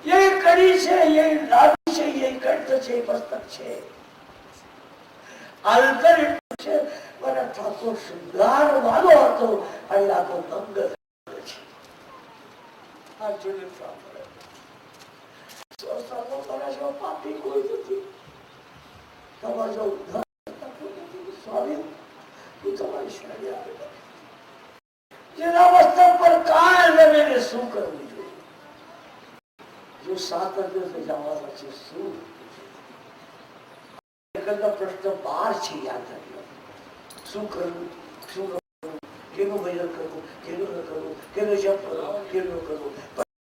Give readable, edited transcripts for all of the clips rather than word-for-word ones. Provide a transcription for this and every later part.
ये कड़ी છે, ये લાડી છે, ये કંઠ છે, પુસ્તક છે. આલતર છે મને ઠાકોર શૃંગાર વાળો હતો અને આ તો દંગ છે. આ જોડે સાંભળે સ્વસાનો કરાશો પાપી કોઈ નથી. તમારો ઉદ્ધાર સ્વામી હું તમારી શરણે આવે. જેના મસ્તક પર કાળ લઈને શું કરવું જોઈએ? જો 7 દિવસે જવાના છે શું? પ્રશ્ન 12 છે, યાદ રાખજો. શું કરવું, શું કરવું, કેનું ભજન કરવું, કેનું ન કરવું, કેનો જપ કરવો, કેનો કરવું.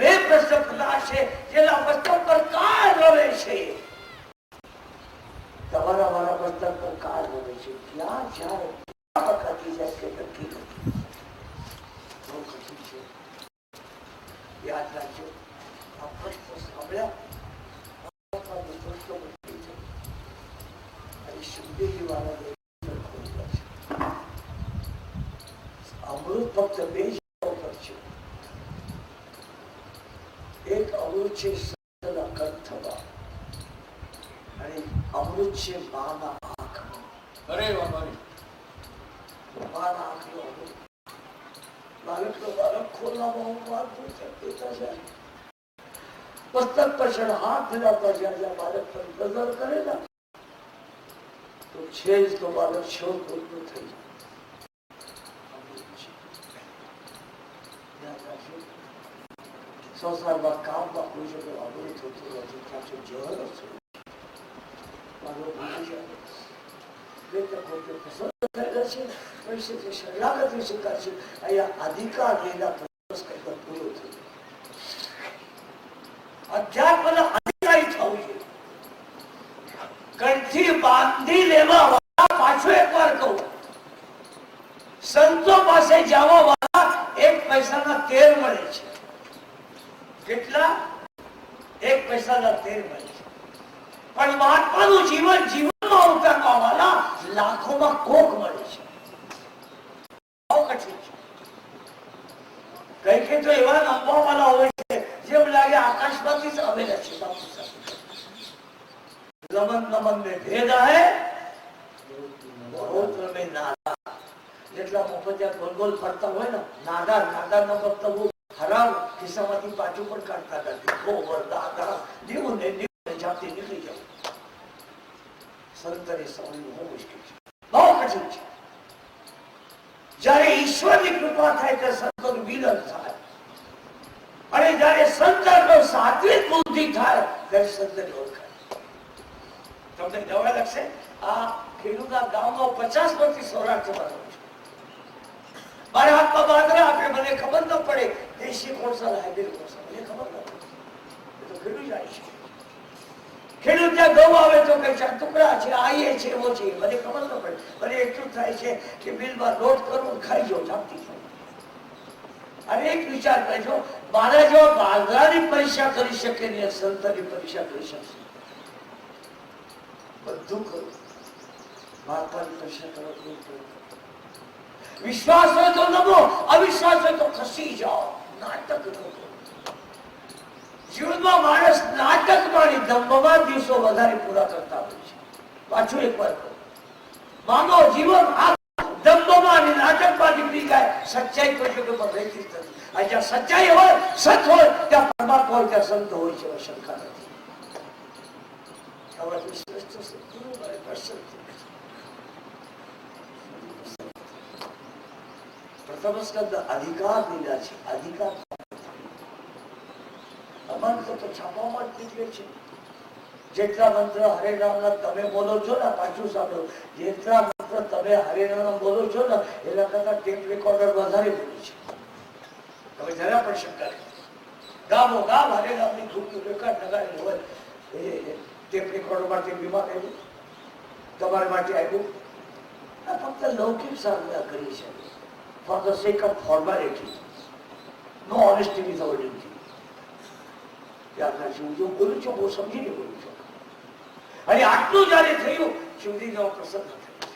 બે પ્રશ્ન પ્રધાન છે જેના મસ્તક પર કાળ રમે છે. તમારા મારા મસ્તક પર કાળ રમે છે. ક્યાં જાય પકડાતી જાય કે નક્કી નથી. બહુ કઠિન છે. યાદ રાખજો. આ પ્રશ્ન સાંભળ્યા અમૃત ફક્ત 2 જગ્યાઓ પર છે. એક અમૃત છે સત્યના કંઠ થવા અને અમૃત છે માના આંખ. અરે બાબાની માના આંખનો અમૃત. બાળક ખોલવામાં હું વાત પૂછતા છે. પુસ્તક પર હાથ ધરાવતા જ્યાં બાળક પર નજર કરે ને તો છે જ તો બાળક શોધ પૂરું થઈ જાય. સંસારમાં કામમાં કોઈ જગ્યાએ અમૃત થતું નથી. પાછું જળ હશે બાળક ભૂલી જાય. પસંદ થયેલા છે પૈસે શરણાગતિ સ્વીકારશે. અહીંયા અધિકાર લેના પૂરો થઈ અધ્યાત્મના અધિકારી થવું જોઈએ. કંઠી બાંધી લેવા વાળા, પાછો એકવાર કહું, સંતો પાસે જવા વાળા 1 પૈસાના 13 મળે છે. કેટલા? 1 પૈસાના 13 મળે છે. પણ મહાત્માનું જીવન જીવનમાં ઉતારવા વાળા લાખોમાં કોક મળે છે. બહુ કઠિન છે. કઈ તો એવા નંબર વાળા હોય છે જેમ લાગે આકાશમાંથી જ આવેલા છે. નમન નમન में भेद है बहुत्र में नादा. જેટલા મફતિયા ગોલ ગોલ ફરતા હોય ને, નાદા નાદા ન મતલબ હરામ ખિસ્સામાંથી પાછું પણ કાઢતા નથી. ગોબર દાદા દેવું ને જાતે નીકળી જાવ. સંતરે સમજવું બહુ મુશ્કેલ છે, બહુ કઠિન છે. જયારે ઈશ્વરની કૃપા થાય ત્યારે સંતોનું મિલન થાય અને જયારે સંતનો સાત્વિક બુદ્ધિ થાય ત્યારે સંતને ઓળખાય. તમને નવા લાગશે. આ ખેડૂતના ગામમાં 50 વર્ષથી સૌરાષ્ટ્રમાં રહું છું. મારા હાથમાં બાંધરા આપે, મને ખબર ન પડે દેશી કોણસા હાઇબ્રિડ કોણસા, મને ખબર ન પડે. તો ખેડૂત જાય છે. ખેડૂત ત્યાં ઘઉં આવે તો કઈ ટુકડા છે, આઈએ છે, એવો છે, મને ખબર ન પડે. મને એટલું થાય છે કે બિલમાં લોટ કરું, ખાઈ જાઉં, જામતી જાઉં. અને એક વિચાર કરજો, મારા જેવા બાંધરાની પરીક્ષા કરી શકે ને સંતની પરીક્ષા કરી શકશે. બધું કરું, મહાત્માની પરીક્ષા કરવા. વિશ્વાસ હોય તો નમો, અવિશ્વાસ હોય તો ખસી જાઓ. નાટક ન કરો. જીવનમાં માણસ નાટકમાં દંભમાં દિવસો વધારે પૂરા કરતા હોય છે. પાછું એકવાર કહું, માનો જીવન આ દંભમાં અને નાટકમાં નીકળી જાય. સચ્ચાઈ કોઈ જગ્યામાં રહેતી નથી. આ જ્યાં સચ્ચાઈ હોય, સત હોય, ત્યાં પરમાત્મા હોય, ત્યાં સંત હોય છે. શંકા નથી. પ્રથમ સ્કંદ અધિકાર લીધા છે. અધિકાર મંત્ર તો છાપવામાં જ નીકળે છે. જેટલા મંત્ર હરે નામના તમે બોલો છો ને, પાછું સાંભળો, જેટલા મંત્ર તમે હરે નામ બોલો છો ને એના કરતા ટેપ રેકોર્ડર વધારે બોલે છે. તમે જરા પણ શંકા નહીં. ગામો ગામ હરે નામની ખૂબ રેકોર્ડ લગાડેલું હોય. એ ટેપ રેકોર્ડર માટે બીમાર આવ્યું, તમારા માટે આવ્યું. આ ફક્ત લૌકિક સાધના કરી છે. For the sake of formality, no honesty with our duty. યાદ રાખજો, હું જો બોલું છું બહુ સમજીને બોલું છું. અને આટલું જયારે થયું, શિવજીનો પ્રસન્ન થયો.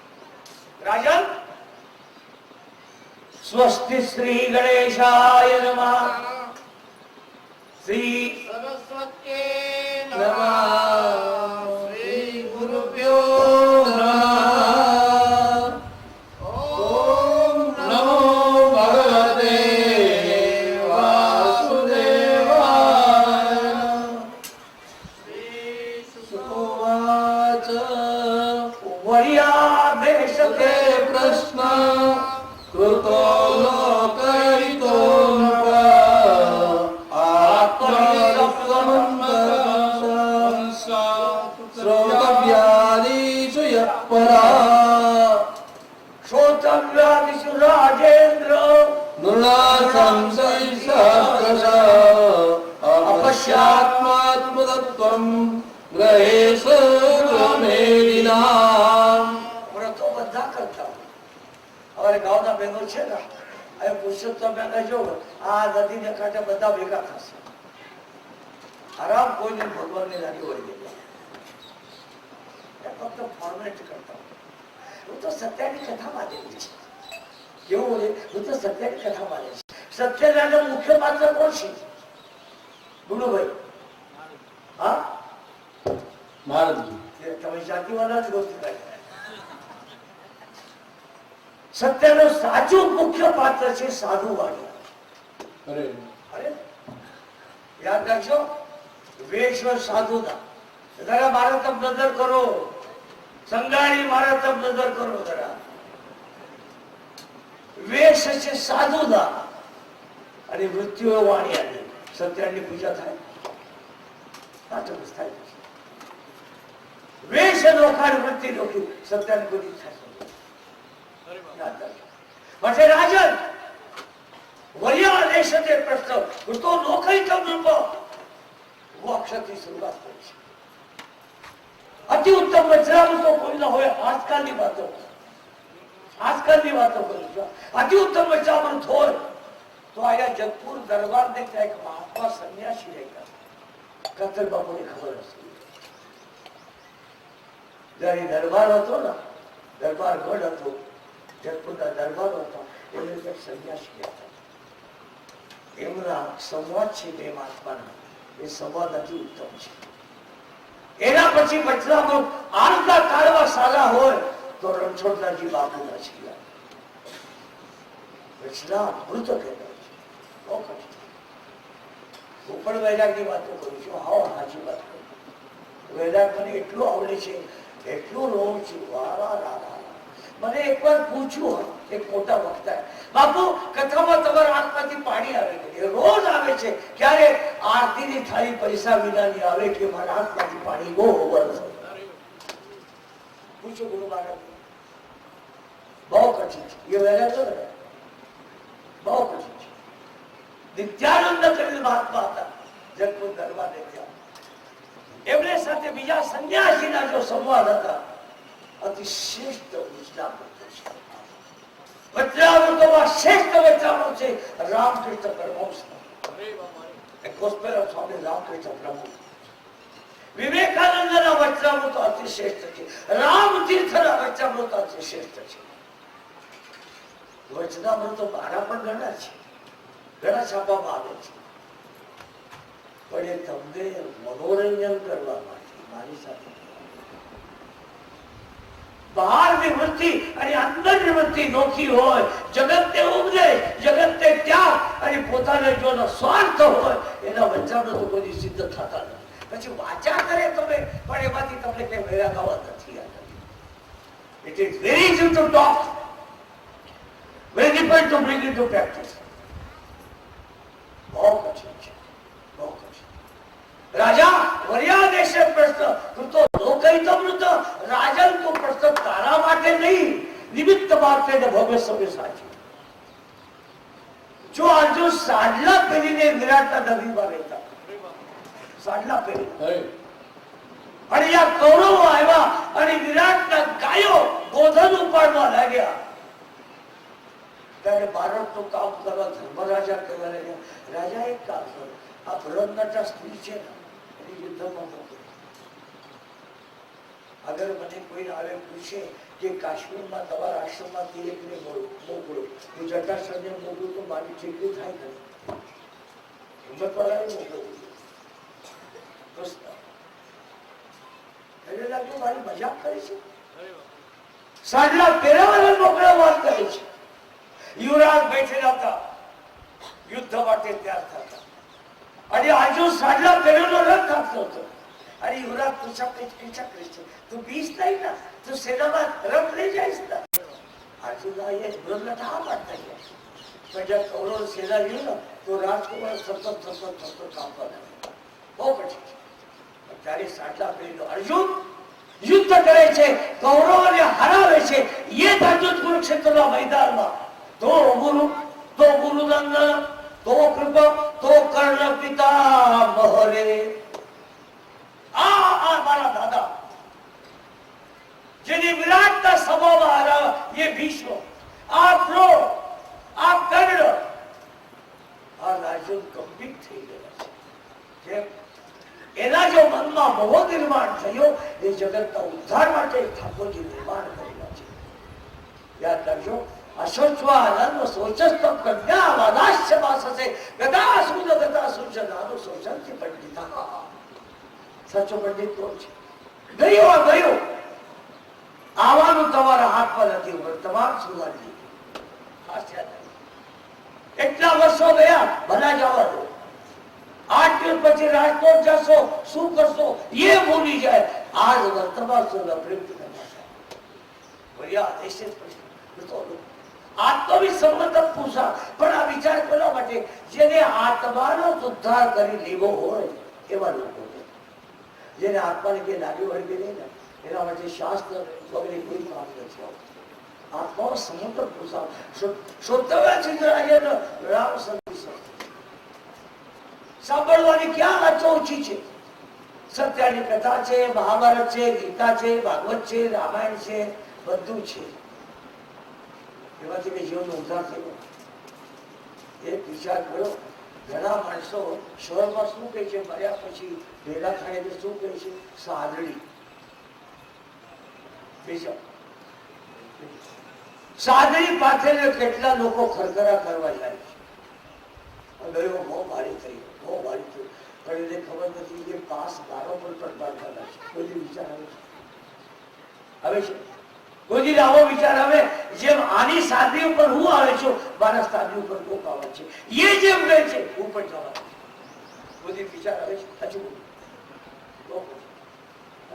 રાજન, સ્વસ્તિ શ્રી ગણેશાય નમઃ. શ્રી સરસ્વતી મુખ્ય પાત્ર કોણ છે? ગુરુભાઈ, હા તમે જાતિવાળા જ ગોતી. સત્યનું સાચું મુખ્ય પાત્ર છે સાધુ વાળું. અરે યાદ રાખજો, વેશ સાધુના. જરા મારા તરફ નજર કરો, સંગાણી મારા તરફ નજર કરો જરા. વેશ છે સાધુના અને મૃત્યુ વાણિયાની. સત્યની પૂજા થાય, નાટક થાય. વેશ નોખાડ વૃત્તિ નોખી, સત્યની પૂજી થાય. પછી રાજન વરિયા દેશે પ્રશ્ન તો નોકરી તમ वो अक्षर की शुरुआत કરી છે. અતિ ઉત્તમ વજ્રામૃતો કોઈ ના હોય. આજકાલની વાતો કરું છું. અતિ ઉત્તમ વજ્રામૃત હોય તો આયા જગપુર દરબાર ને એક મહાત્મા સંન્યાસી રહેતા. કતર બાપુને ખબર હશે. જયારે દરબાર હતો ને, દરબાર ગઢ હતો, જગપુરના દરબાર હતો, એમને સંન્યાસી હતા. એમના સંવાદ છે બે મહાત્માના, એ સંવાદ અતિ ઉત્તમ છે. એના પછી વચનામૃત આરતા કાઢવા સારા હોય તો રણછોડદાસજી બાપુના છે. વચનામૃત કહેવાય છે. હું પણ વૈરાગની વાતો કરું છું. હા, સાચી વાત કરું. વૈરાગ મને એટલું આવડે છે, એટલું રોજ છું. મને એક વાર પૂછ્યું એક મોટા વક્તા, બાપુ કથામાં તમારા આંખમાંથી પાણી આવે છે, રોજ આવે છે, ક્યારે આરતીની થાળી પૈસા વિનાની આવે કે મારા આંખમાંથી પાણી બહુ વરસે. પૂછો ગુરુ મહારાજ, બહુ કઠિન છે. એ વહેલા તો બહુ કઠિન છે. નિત્યાનંદ કરીને મહાત્મા હતા, જગપુર દરબાર ત્યાં. એમને સાથે બીજા સંન્યાસીના જો સંવાદ હતા, અતિ શ્રેષ્ઠ વચનામૃતોમાં શ્રેષ્ઠ વચનામૃત છે રામકૃષ્ણ પરમહંસ. ગોસ્પેલ ઓફ સ્વામી રામકૃષ્ણ પ્રભુ. વિવેકાનંદના વચનામૃતો અતિ શ્રેષ્ઠ છે. રામતીર્થના વચનામૃતો અતિ શ્રેષ્ઠ છે. વચનામૃતો મારા પણ ઘણા છે, ઘણા છાપવામાં આવે છે. પણ એ તમને મનોરંજન કરવા માટે મારી સાથે બહારની વૃત્તિ અને અંદરની વૃત્તિ નોખી હોય, જગતને ઉપદેશ, જગતને ત્યાગ અને પોતાને જો સ્વાર્થ હોય, એના વચનામૃતો કોઈ સિદ્ધ થતા નથી. પછી વાચા કરે તમે, પણ એમાંથી તમને કઈ વૈરાગ આવવા નથી. It is very easy to talk, very difficult to bring into practice. બહુ કઠિન છે, બહુ કઠિન. રાજા વરિયા દેશે પ્રશ્ન તું તો લોકઈ તો મૃત રાજન તું પ્રશ્ન તારા માટે નહીં, નિમિત્ત માટે ને ભવ્ય સભ્ય સાચી. જો અર્જુન સાડલા પહેરીને વિરાટના નદીમાં રહેતા, સાડલા પહેરી, અને આ કૌરવો આવ્યા અને વિરાટના ગાયો ગોધન ઉપાડવા લાગ્યા, ત્યારે ભારતનું કામ કરવા ધર્મરાજા કહેવા લાગ્યા, રાજા એક કામ કરો, આ ભરતનાટ્ય સ્ત્રી છે ને એની યુદ્ધમાં મોકલો. અગર મને કોઈ આવે પૂછે કે કાશ્મીરમાં તમારા આશ્રમમાં તિલકને મોકલો, હું જટાશંકરને મોકલું તો મારી ઠીકરી થાય નથી. હિંમત વાળાને મોકલવું. એટલે લાગ્યું મારી મજાક કરે છે. સાડલા પહેરાવાના મોકળા વાત કરે છે. યુવરાજ બેઠેલા હતા યુદ્ધ માટે તૈયાર થતા અને આજુ સાડલા પહેરેલો રથ આપતો હતો. અરે યુવરાજ પૂછા છે તું બીસ નહીં ના, તું સેનામાં રથ લઈ જઈશ ના. આજુના એ વિરોધ હા પાડતા ગયા. પણ જब કૌરવ સેના રહ્યું ને તો રાજકુમાર સતત કાપવા લાગ્યા. બહુ પછી ત્યારે સાડલા પહેરેલો અર્જુન યુદ્ધ કરે છે, કૌરવોને હરાવે છે. એ અર્જુન કુરુક્ષેત્રના મેદાનમાં તો ગુરુનંદન તો કૃપા તો કર્ણ પિતા મહરે. આ મારા દાદા જેની વિરાટતા સભામાં હરાવા એ ભીષ્મ, આ દ્રોણ, આ કર્ણ, આ અર્જુન ગંભીર થઈ ગયા છે. એના જો મનમાં મોહ નિર્માણ થયો એ જગતના ઉદ્ધાર માટે ઠાકોરજી નિર્માણ કરેલા છે. યાદ રાખજો. અશોચવાનંદ સોચસ્તમ કન્યા વાદાશ્ય વાસસે ગદા સુદ ગદા સુજનાનો સોચંતિ પંડિતા. સાચો પંડિત કોણ છે? ગયો આવવાનું તમારા હાથમાં નથી, તમામ સુધારી એટલા વર્ષો ગયા ભલા જવા દો. 8 દિવસ પછી રાજકોટ જશો, શું કરશો એ ભૂલી જાય. આજ વર્તમાન પ્રયુક્ત આત્મવિસંમત પૂછા. પણ આ વિચાર કરવા માટે જેને આત્માનો ઉદ્ધાર કરી લેવો હોય એવા લોકો, જેને આત્માને કે લાગી વળગે નહીં ને એના માટે શાસ્ત્ર વગેરે કોઈ કામ નથી. આત્માનો સમુદ્ર પૂછા શુદ્ધવ્યાચિંદ્રાયનો રામ સંદેશ સાંભળવાની ક્યાં વાંચો ઓછી છે. સત્યની કથા છે, મહાભારત છે, ગીતા છે, ભાગવત છે, રામાયણ છે, બધું છે. એમાંથી કે જીવનનો ઉદ્ધાર થયો. એક વિચાર કરો. ઘણા માણસો શહેરમાં શું કહે છે, મર્યા પછી ભેગા થાય તો શું કહે છે? સાદડી. સાદડી પાસે કેટલા લોકો ખરખરા કરવા જાય છે. ગયો બહુ ભારી થઈ, બહુ ભારી થયું. પણ એને ખબર નથી કે પાસ ગારો પર પડકાર કરે છે. કોઈ વિચાર આવે છે? કોઈ આવો વિચાર આવે જેમ આની સાદડી ઉપર હું આવે છું, મારા સાદડી ઉપર કોક આવે છે, એ જેમ રહે છે હું પણ જવા. કોઈ વિચાર આવે છે? હજુ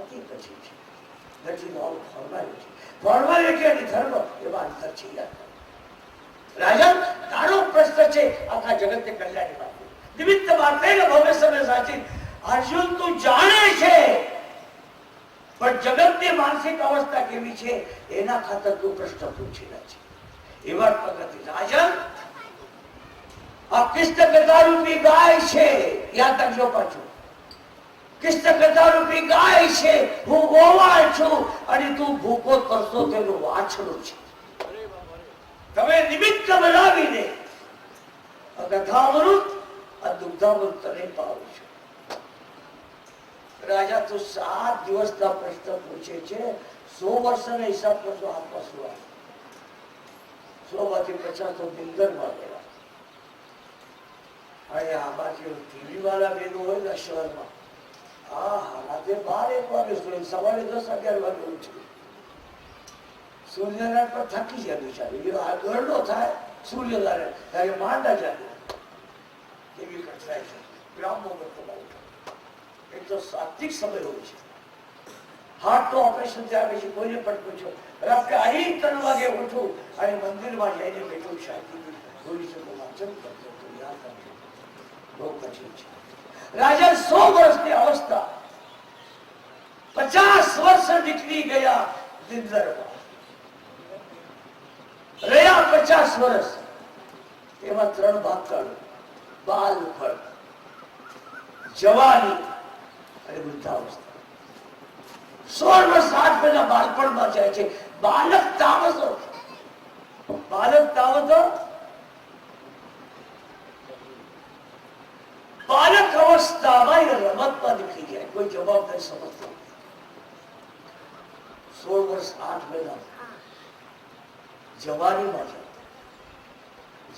નથી પછી છે નથી ફોર્માલિટી. ફોર્માલિટી અને ધર્મ એવા અંતર છે. રાજન તારો પ્રશ્ન છે આખા જગતને કલ્યાણ માટે નિમિત્ત માટે ભવ્ય સમય સાચી. અર્જુન તું જાણે છે પણ જગતની માનસિક અવસ્થા કેવી છે એના ખાતર તું પ્રશ્ન પૂછેલા છે. એવા પ્રગતિ રાજન આ કૃષ્ણ કથા રૂપી ગાય છે. યાદ રાખજો પાછું. કૃષ્ણ કથા રૂપી ગાય છે. હું ગોવાળ છું અને તું ભૂકો કરશો તેનું વાછડું છે. તમે નિમિત્ત બનાવીને કથામૃત આ દુગ્ધામૃત તને પાવું છું. રાજા તું 7 દિવસના પ્રશ્ન પૂછે છે. 100 વર્ષના હિસાબ કરશો હાથમાં સુવા 100 માંથી 50 તો બિંદરમાં ગયા. અને આ બાજુ ટીવી વાળા બેનો હોય ને શહેરમાં, રાતે 12-1 વાગે સુઈ, સવારે 10-11 વાગે ઉઠ્યું. સૂર્યનારાયણ પર થાકી જાય બિચારી. આ ગરડો થાય સૂર્યનારાયણ ત્યારે માંડા જાય એવી કઠરાય છે. બ્રાહ્મો એક તો સાત્વિક સમય હોય છે. હાર્ટ તો ઓપરેશન થયા પછી કોઈને પણ પૂછો રાત્રે 3 વાગે ઉઠું અને મંદિરમાં જઈને બેઠું શાંતિથી બોલી શકું વાંચન કરતો યાદ રાખજો. બહુ કઠિન છે. રાજા 100 વર્ષની અવસ્થા 50 વર્ષ નીકળી ગયા દિનદરમાં. રહ્યા 50 વર્ષ. એમાં 3 ભાગ કાઢો. બાલપણ, જવાની અને વૃદ્ધાવસ્થા. 16 વર્ષ 8 મહિના બાળપણમાં જાય છે. બાલક તાવતો બાલક અવસ્થામાં રમતમાં નીકળી જાય. કોઈ જવાબદારી સમજતો. 16 વર્ષ 8 મહિના જવાનીમાં જાય.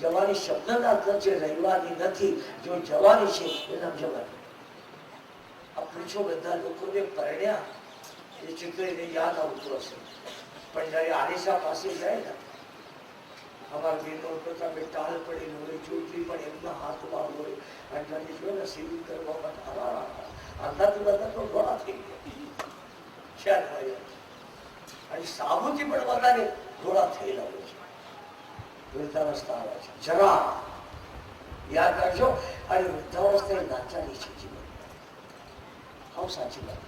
જવાની શબ્દના અર્થ છે રહેવાની નથી. જો જવાની છે એ નામ જવાની. આ પૂછો બધા લોકોને પરણ્યા એ ચિત્ર એને યાદ આવતું હશે, પણ જયારે આલિશા પાસે જાય ને, અમારા બેનો કરતા બે ટાળ પડેલી હોય, ચોટલી પણ એમના હાથમાં હોય, અને જયારે જો ને સેવિંગ કરવા માટે અડધાથી બધા તો ઘોડા થઈ ગયા છે, અને સાબુથી પણ વધારે ઘોડા થયેલા હોય છે. વૃદ્ધાવસ્થા આવે છે, જરા યાદ રાખજો. અને વૃદ્ધાવસ્થા એ નાચાની છે જીવન. હા, સાચી વાત.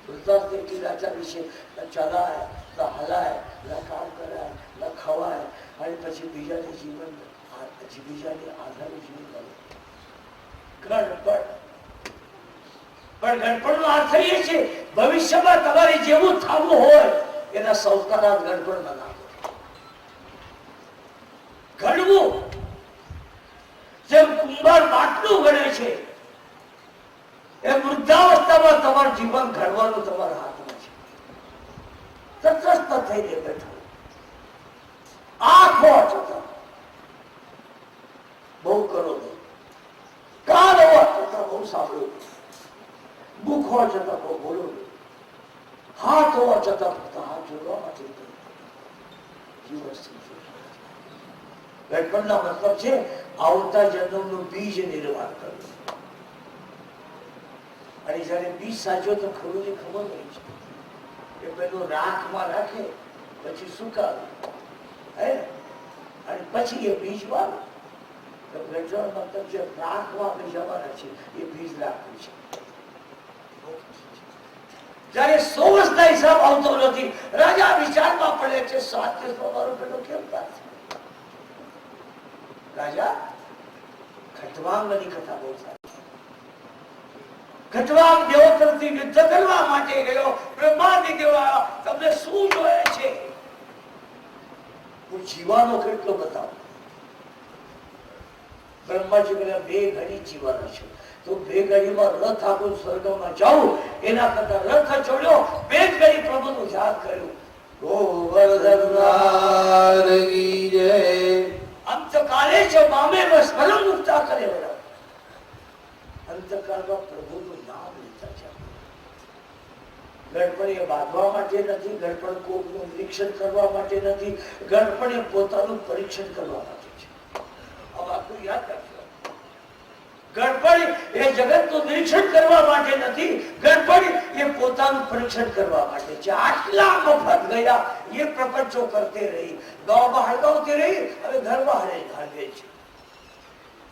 વૃદ્ધાવસ્થા એટલી નાચાની છે, ન ચલાય, ન હલાય, ન કામ કરાય, ન ખવાય, અને પછી બીજાને જીવન, બીજાને આધારે જીવન કરે. ગણપણ, પણ ગણપણ નો અર્થ એ છે ભવિષ્યમાં તમારે જેવું થવું હોય એના સંસ્કાર ગણપણ બનાવો. ઘડવું જેમ કુંભાર માટલું ગણે છે, એ વૃદ્ધાવસ્થામાં તમારું જીવન ઘડવાનું તમારા હાથમાં છે. તટસ્થ થઈને બેઠો, આંખો છતાં બહુ કરો નહીં, કાન હોવા છતાં બહુ સાંભળો નહીં, મુખ હોવા છતાં બહુ બોલો નહીં, હાથ હોવા છતાં ફક્ત હાથ જોડવા માટે ગણપણના મતલબ છે આવતા જન્મનું બીજ નિર્માણ કરવું. અને જયારે બીજ સાચો તો ખરું ખબર હોય છે કે પેલું રાખમાં રાખે, પછી સુકાવે, અને પછી એ બીજ વાવે. મતલબ જે રાખમાં બીજાવાના છે એ બીજ રાખવું છે. જયારે 100 વર્ષના હિસાબ આવતો નથી, રાજા વિચારમાં પડે છે 7 દિવસમાં મારો પેલો કેમ થશે. રાજા ખટવાંગની કથા બહુ સારી. ખટવાંગ દેવોત્તરથી યુદ્ધ કરવા માટે ગયો. બ્રહ્માજી કહેવાય તમને શું જોઈએ છે? હું જીવાનો કેટલો બતાવું. બ્રહ્માજી કહ્યા 2 ઘડી જીવાનો છે, તો 2 ઘડીમાં રથ આખું સ્વર્ગમાં જાઉં એના કરતા રથ છોડ્યો, 2 ઘડી પ્રભુનું ધ્યાન કર્યું. ગોવર્ધન અંતકાલે છે મામે સ્મરણ મુક્તા કરે. અંતકાળમાં પ્રભુનું નામ લેતા છે. ગણપણ એ બાંધવા માટે નથી, ગણપણ કોકનું નિરીક્ષણ કરવા માટે નથી, ગણપણ એ પોતાનું પરીક્ષણ કરવા માટે છે. આ વાતનું યાદ રાખજો. ગણપણ એ જગતનું નિરીક્ષણ કરવા માટે નથી, ગણપણ એ પોતાનું પરીક્ષણ કરવા માટે છે. આટલા મફત ગયા એ પ્રપંચો કરતે રહી, ગામમાં હળગાવતી રહી, હવે ઘરમાં હળગે છે.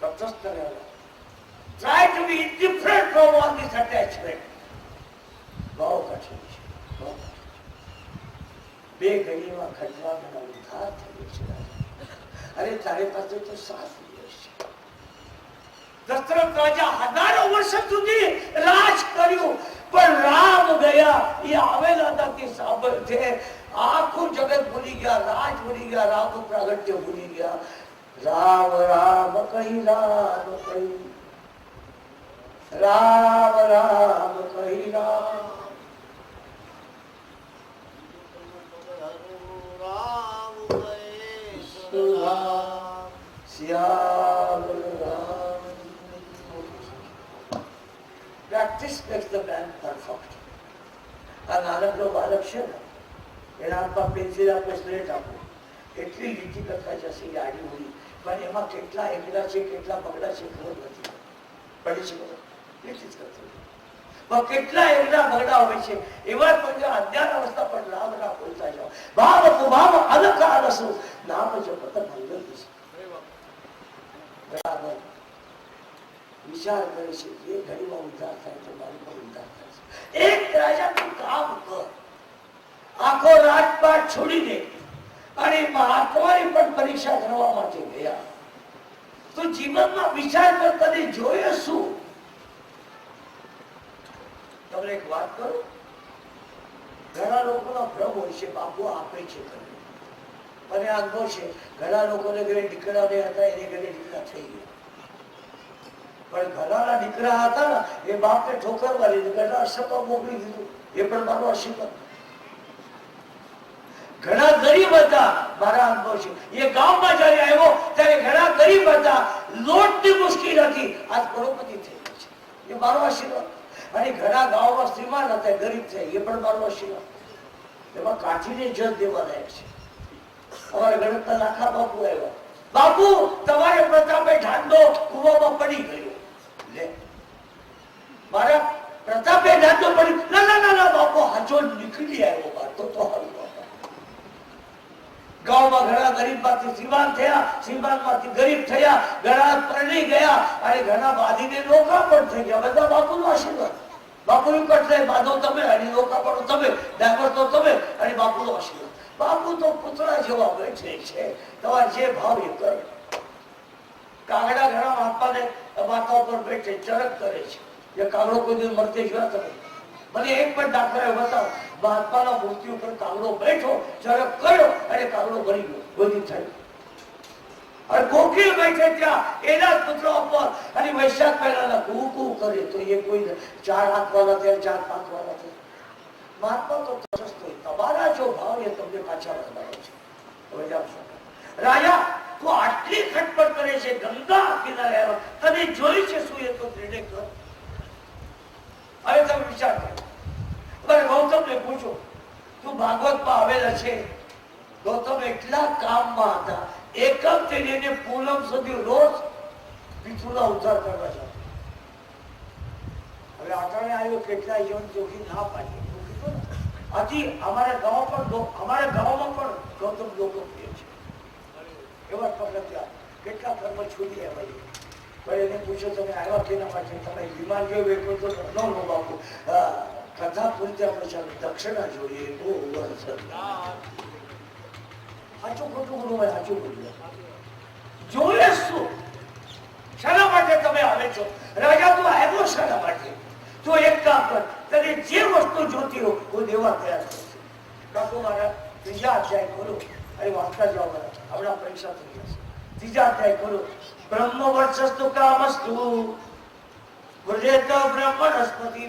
તટસ્થ રહેવા. Try to be indifferent from all this attachment. બહુ કઠિન છે. 2 ઘડીમાં ખટવાંગનો ઉદ્ધાર થયો છે. અરે તારી પાસે તો 7 દિવસ છે. દશરથ રાજા 1000 વર્ષ સુધી રાજ કર્યું, પણ રામ ગયા એ આવેલા નથી સાંભળતે. આખું જગત ભૂલી ગયા, રાજ ભૂલી ગયા, રામનું પ્રાગટ્ય ભૂલી ગયા. રામ રામ કહી, રામ કહી, રામ રામ કહી, રામ શ્યામ Ram. Practice makes the man perfect. આ નાનકડો બાળક છે ને, એના હાથમાં પેન્સિલ આપો, સ્લેટ આપો, એટલી લીટી કરતા જશે આડી ઉડી, પણ એમાં કેટલા એકડા છે, કેટલા પગડા છે ખબર નથી પડી છે. એટલી જ કરતો કેટલા એકડા પગડા હોય છે. એવા પણ અજ્ઞાન અવસ્થા પર રામ રામ બોલતા જાઓ. ભાવ ભાવ અલંકાર રસો નામ જો પતન મંગલ દિશા. બરાબર વિચાર કરે છે એ ઘડીમાં ઉદ્ધાર થાય તો મારી પણ ઉદ્ધાર થાય છે. એક રાજા તું કામ કર, આખો રાજપાટ છોડી દે અને મહાત્માની પણ પરીક્ષા કરવા માટે ગયા. તો જીવનમાં વિચાર કર, તને જોઈએ શું? તમને એક વાત કરું, ઘણા લોકોનો ભ્રમ હોય છે બાપુ આપે છે કરે. મને અનુભવ છે, ઘણા લોકોને ઘરે દીકરા નહીં હતા, એને ઘરે દીકરા થઈ ગયા. પણ ઘણાના દીકરા હતા ને એ બાપને ઠોકર મારી ઘણા અસરમાં મોકલી દીધું. એ પણ મારો આશીર્વાદ. ઘણા ગરીબ હતા, મારા અનુભવ છે. એ ગામમાં જયારે આવ્યો ત્યારે ઘણા ગરીબ હતા, લોટની મુશ્કેલ હતી, આજ કરોડપતિ થઈ ગયો છે. એ મારો આશીર્વાદ. અને ઘણા ગામમાં શ્રીમાન હતા, ગરીબ થયા, એ પણ મારો આશીર્વાદ. એમાં કાઠીને જજ દેવા લાયક છે. અમારા ગણતના લાખા બાપુ આવ્યા, બાપુ તમારે પ્રતાપે ઢાંડો કુવામાં પડી ગયો. લે મારા પ્રતાપે ઢાંડો પડી, ના ના ના ના બાપુ હાચો નીકળી આવ્યો બાર તો હારું. ગામમાં ઘણા ગરીબ માંથી શ્રીમાન થયા, શ્રીમાન માંથી ગરીબ થયા, ઘણા પરણી ગયા અને ઘણા બાંધીને નોખા પણ થઈ ગયા. બધા બાપુનો આશીર્વાદ. બાપુનું કટલે બાંધો તમે અને નોખા પડો તમે, ડાયવર તો તમે અને બાપુનો આશીર્વાદ. બાપુ તો પુતળા જેવા બેઠે છે, તમારે જે ભાવ એ કરે. કાગડા ઘણા મહાત્માને માથા ઉપર બેઠે ચરક કરે છે. એ કાગડો કોઈ દિવસ મરતે જોયા તમે? મને એક પણ દાખલા બતાવો. મહાત્માના મૂર્તિ ઉપર કાગડો બેઠો, ચરક કર્યો અને કાગડો ભરી ગયો, બધી થયું. અને કોકીલ બેઠે ત્યાં એના જ પુત્ર ઉપર અને વૈશાખ પહેલા કુ કુ કરે તો એ કોઈ 4 હાથ વાળા થયા, 4 5 વાળા થયા. મહાત્મા તો તટસ્થ, તમારા જો ભાવ એ તમને પાછા વધારે છે. હવે જાઓ રાજા, તું આટલી ખટપટ કરે છે, ગંગા કિનારે આવ્યો, તને જોઈ છે શું? એ તો નિર્ણય કર. હવે તમે વિચાર કરો. ગૌતમને પૂછો, તું ભાગવતમાં આવેલા છે. ગૌતમ એટલા કામમાં હતા, એકમ થઈને પૂનમ સુધી રોજ પિતૃના ઉદ્ધાર કરવા જતા. હવે આટાણે આવ્યો, કેટલા જીવન જોખી ના પાડી. હજી અમારા ગામમાં પણ ગૌતમ લોકપ્રિય છે. એવા પગથિયા કેટલા કર્મ છૂટી આવ્યા. પણ એને પૂછો તમે આવ્યા કેના માટે? તમે વિમાન જોયું તો ન બાપુ કથા પૂરતી આપણે ચાલુ દક્ષિણા જોઈએ. સાચું ખોટું ગુરુ હોય, સાચું બોલ્યું. જોઈએ શું? શાના માટે તમે આવે છો? રાજા તું આવ્યો શાના માટે? તો એક કામ કર, તને જે વસ્તુ જોતી હો હું દેવા તૈયાર કરશે. કાકુ મારા 3જા અધ્યાય ખોલો અને વાંચતા જાઓ. આપણા પરીક્ષા થઈ જશે. 3જા અધ્યાય ખોલો. બ્રહ્મ વર્ચસ્તુ કામસ્તુ વ્રજેત બ્રહ્મણસ્પતિ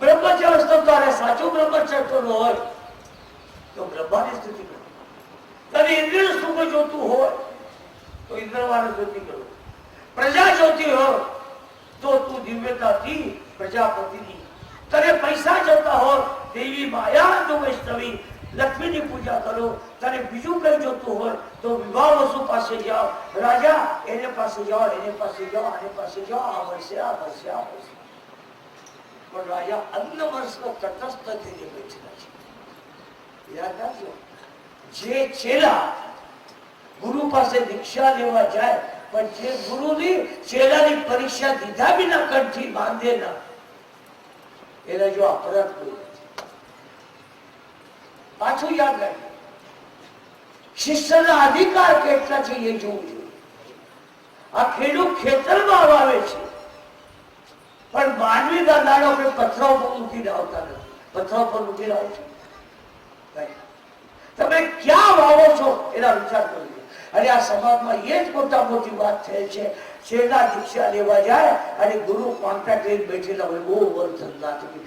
બ્રહ્મચર્ય તારે સાચું બ્રહ્મચર્ય હોય તો બ્રહ્માની સ્તુતિ કરો. તને ઇન્દ્રિય સુખ જોતું હોય તો ઇન્દ્રવાળા સ્તુતિ કરો. પ્રજા જોતી હોય તો તું દિવ્યતાથી પ્રજાપતિની. તને પૈસા જોતા હોય દેવી માયા તો વૈષ્ણવી લક્ષ્મીની પૂજા કરો. તને બીજું કઈ જોતું હોય તો વિવાહ વસુ પાસે જાઓ. રાજા એને પાસે જાઓ, એને પાસે જાઓ, આને પાસે જાઓ. આ વર્ષે આ વર્ષે આ વર્ષે. પણ રાજા અન્ન વર્ષનો તટસ્થ થઈને બેઠેલા છે. યાદ રાખજો, જે ચેલા ગુરુ પાસે દીક્ષા લેવા જાય પણ જે ગુરુની ચેલાની પરીક્ષા દીધા વિના કંઠી બાંધે ના, એના જો અપરાધ કોઈ નથી. પાછું યાદ રાખજો, શિષ્યના અધિકાર કેટલા છે એ જોવું જોઈએ. આ ખેડૂત ખેતરમાં વાવે છે પણ માનવી દાદાનો આપણે પથરા ઉપર મૂકીને આવતા નથી. પથરા ઉપર મૂકીને આવો છો, તમે ક્યાં વાવો છો એના વિચાર કરજો. અને આ સમાજમાં એ જ મોટા મોટી વાત થઈ છે. શેરના દીક્ષા લેવા જાય અને ગુરુ કોન્ટ્રાક્ટ લઈને બેઠેલા હોય, બહુ વર્ધન ના થતી.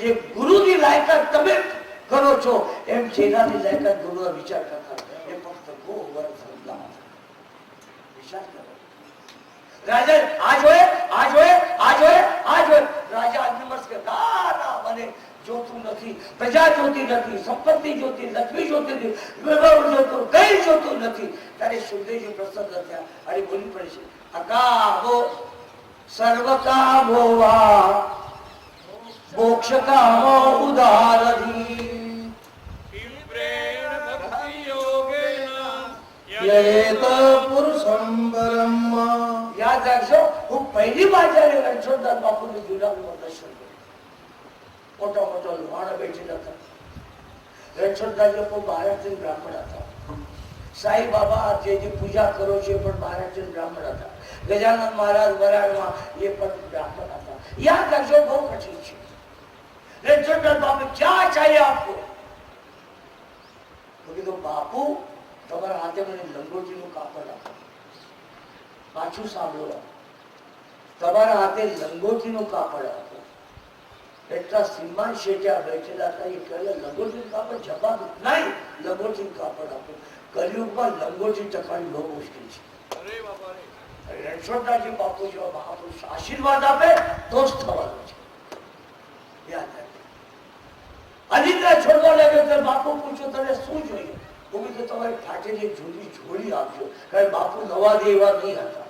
જે ગુરુની લાયકાત તમે કરો છો એમ શેનાની લાયકાત ગુરુનો વિચાર કરતા એ ફક્ત બહુ વર્ધન ના વિચાર કરો. રાજા આ જોયે, આ જોયે, આ જોયે, આ જોયે. રાજા અન્નમસ્ત કે ના મને જોતું નથી, પ્રજા જોતી નથી, સંપત્તિ જોતી, લક્ષ્મી જોતી નથી, વૈભવ જોતું, કઈ જોતું નથી. ત્યારે સુખદેવજી પ્રસન્ન થયા અને બોલી પડે છે, અકામો સર્વ કામો વા મોક્ષ કામો ઉદારધી યાદ રાખજો, હું પહેલી વાર જયારે રણછોડદાસ બાપુને જુનાગઢમાં દર્શન કર્યું, મોટા મોટા લુહાણા બેઠેલા હતા. રણછોડદાસ બાપુ મહારાષ્ટ્રીયન બ્રાહ્મણ હતા. સાઈ બાબા જે પૂજા કરો છો એ પણ મહારાષ્ટ્રીયન બ્રાહ્મણ હતા. ગજાનંદ મહારાજ વરાળમાં એ પણ બ્રાહ્મણ હતા. યાદ રાખજો, બહુ કઠિન છે. રણછોડદાસ બાપુ ક્યાં ચાહે આપકો? તો કીધું બાપુ તમારા હાથે મને લંગોટીનું કાપડ આપો. પાછું સાંભળો, તમારા હાથે લંગોટીનું કાપડ આપો. એટલા શ્રીમાન શેઠિયા બેઠેલા હતા. એ કહે લંગોટીનું કાપડ જવાબ નહીં, લંગોટીનું કાપડ આપો. કલિયુગમાં લંગોટી ટકાવી બહુ મુશ્કેલ છે. રણછોડદાસજી બાપુ જેવા મહાપુરુષ આશીર્વાદ આપે તો જ થવાનું છે. યાદ રાખજો. અનિદ્રા છોડવા લાગે તો બાપુ પૂછો તને શું જોઈએ? હું તો તમારી ફાટેલી જૂની જોડી આપજો. કારણ બાપુ નવા દે એવા નહીં હતા,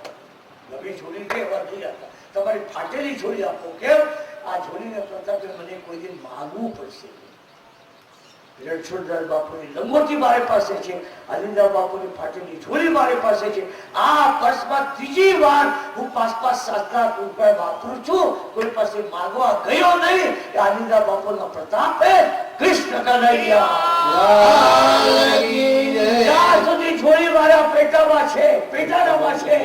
નવી જોડી દે એવા નહીં હતા. તમારી ફાટેલી જોડી આપો. કેમ? આ જોડીને પ્રતાપે મને કોઈ દિન માગવું પડશે. રણછોડદાસ બાપુની લંગોટી મારી પાસે છે, અનિદ્રા બાપુની ફાટેલી જોડી મારી પાસે છે. આ વર્ષમાં ત્રીજી વાર હું 5,000 રૂપિયા વાપરું છું. કોઈ પાસે માગવા ગયો નહીં. અનિદ્રા બાપુના પ્રતાપે કૃષ્ણ કનૈયા જ્યાં સુધી જોડી મારા પેટામાં છે, પેટાનામાં છે,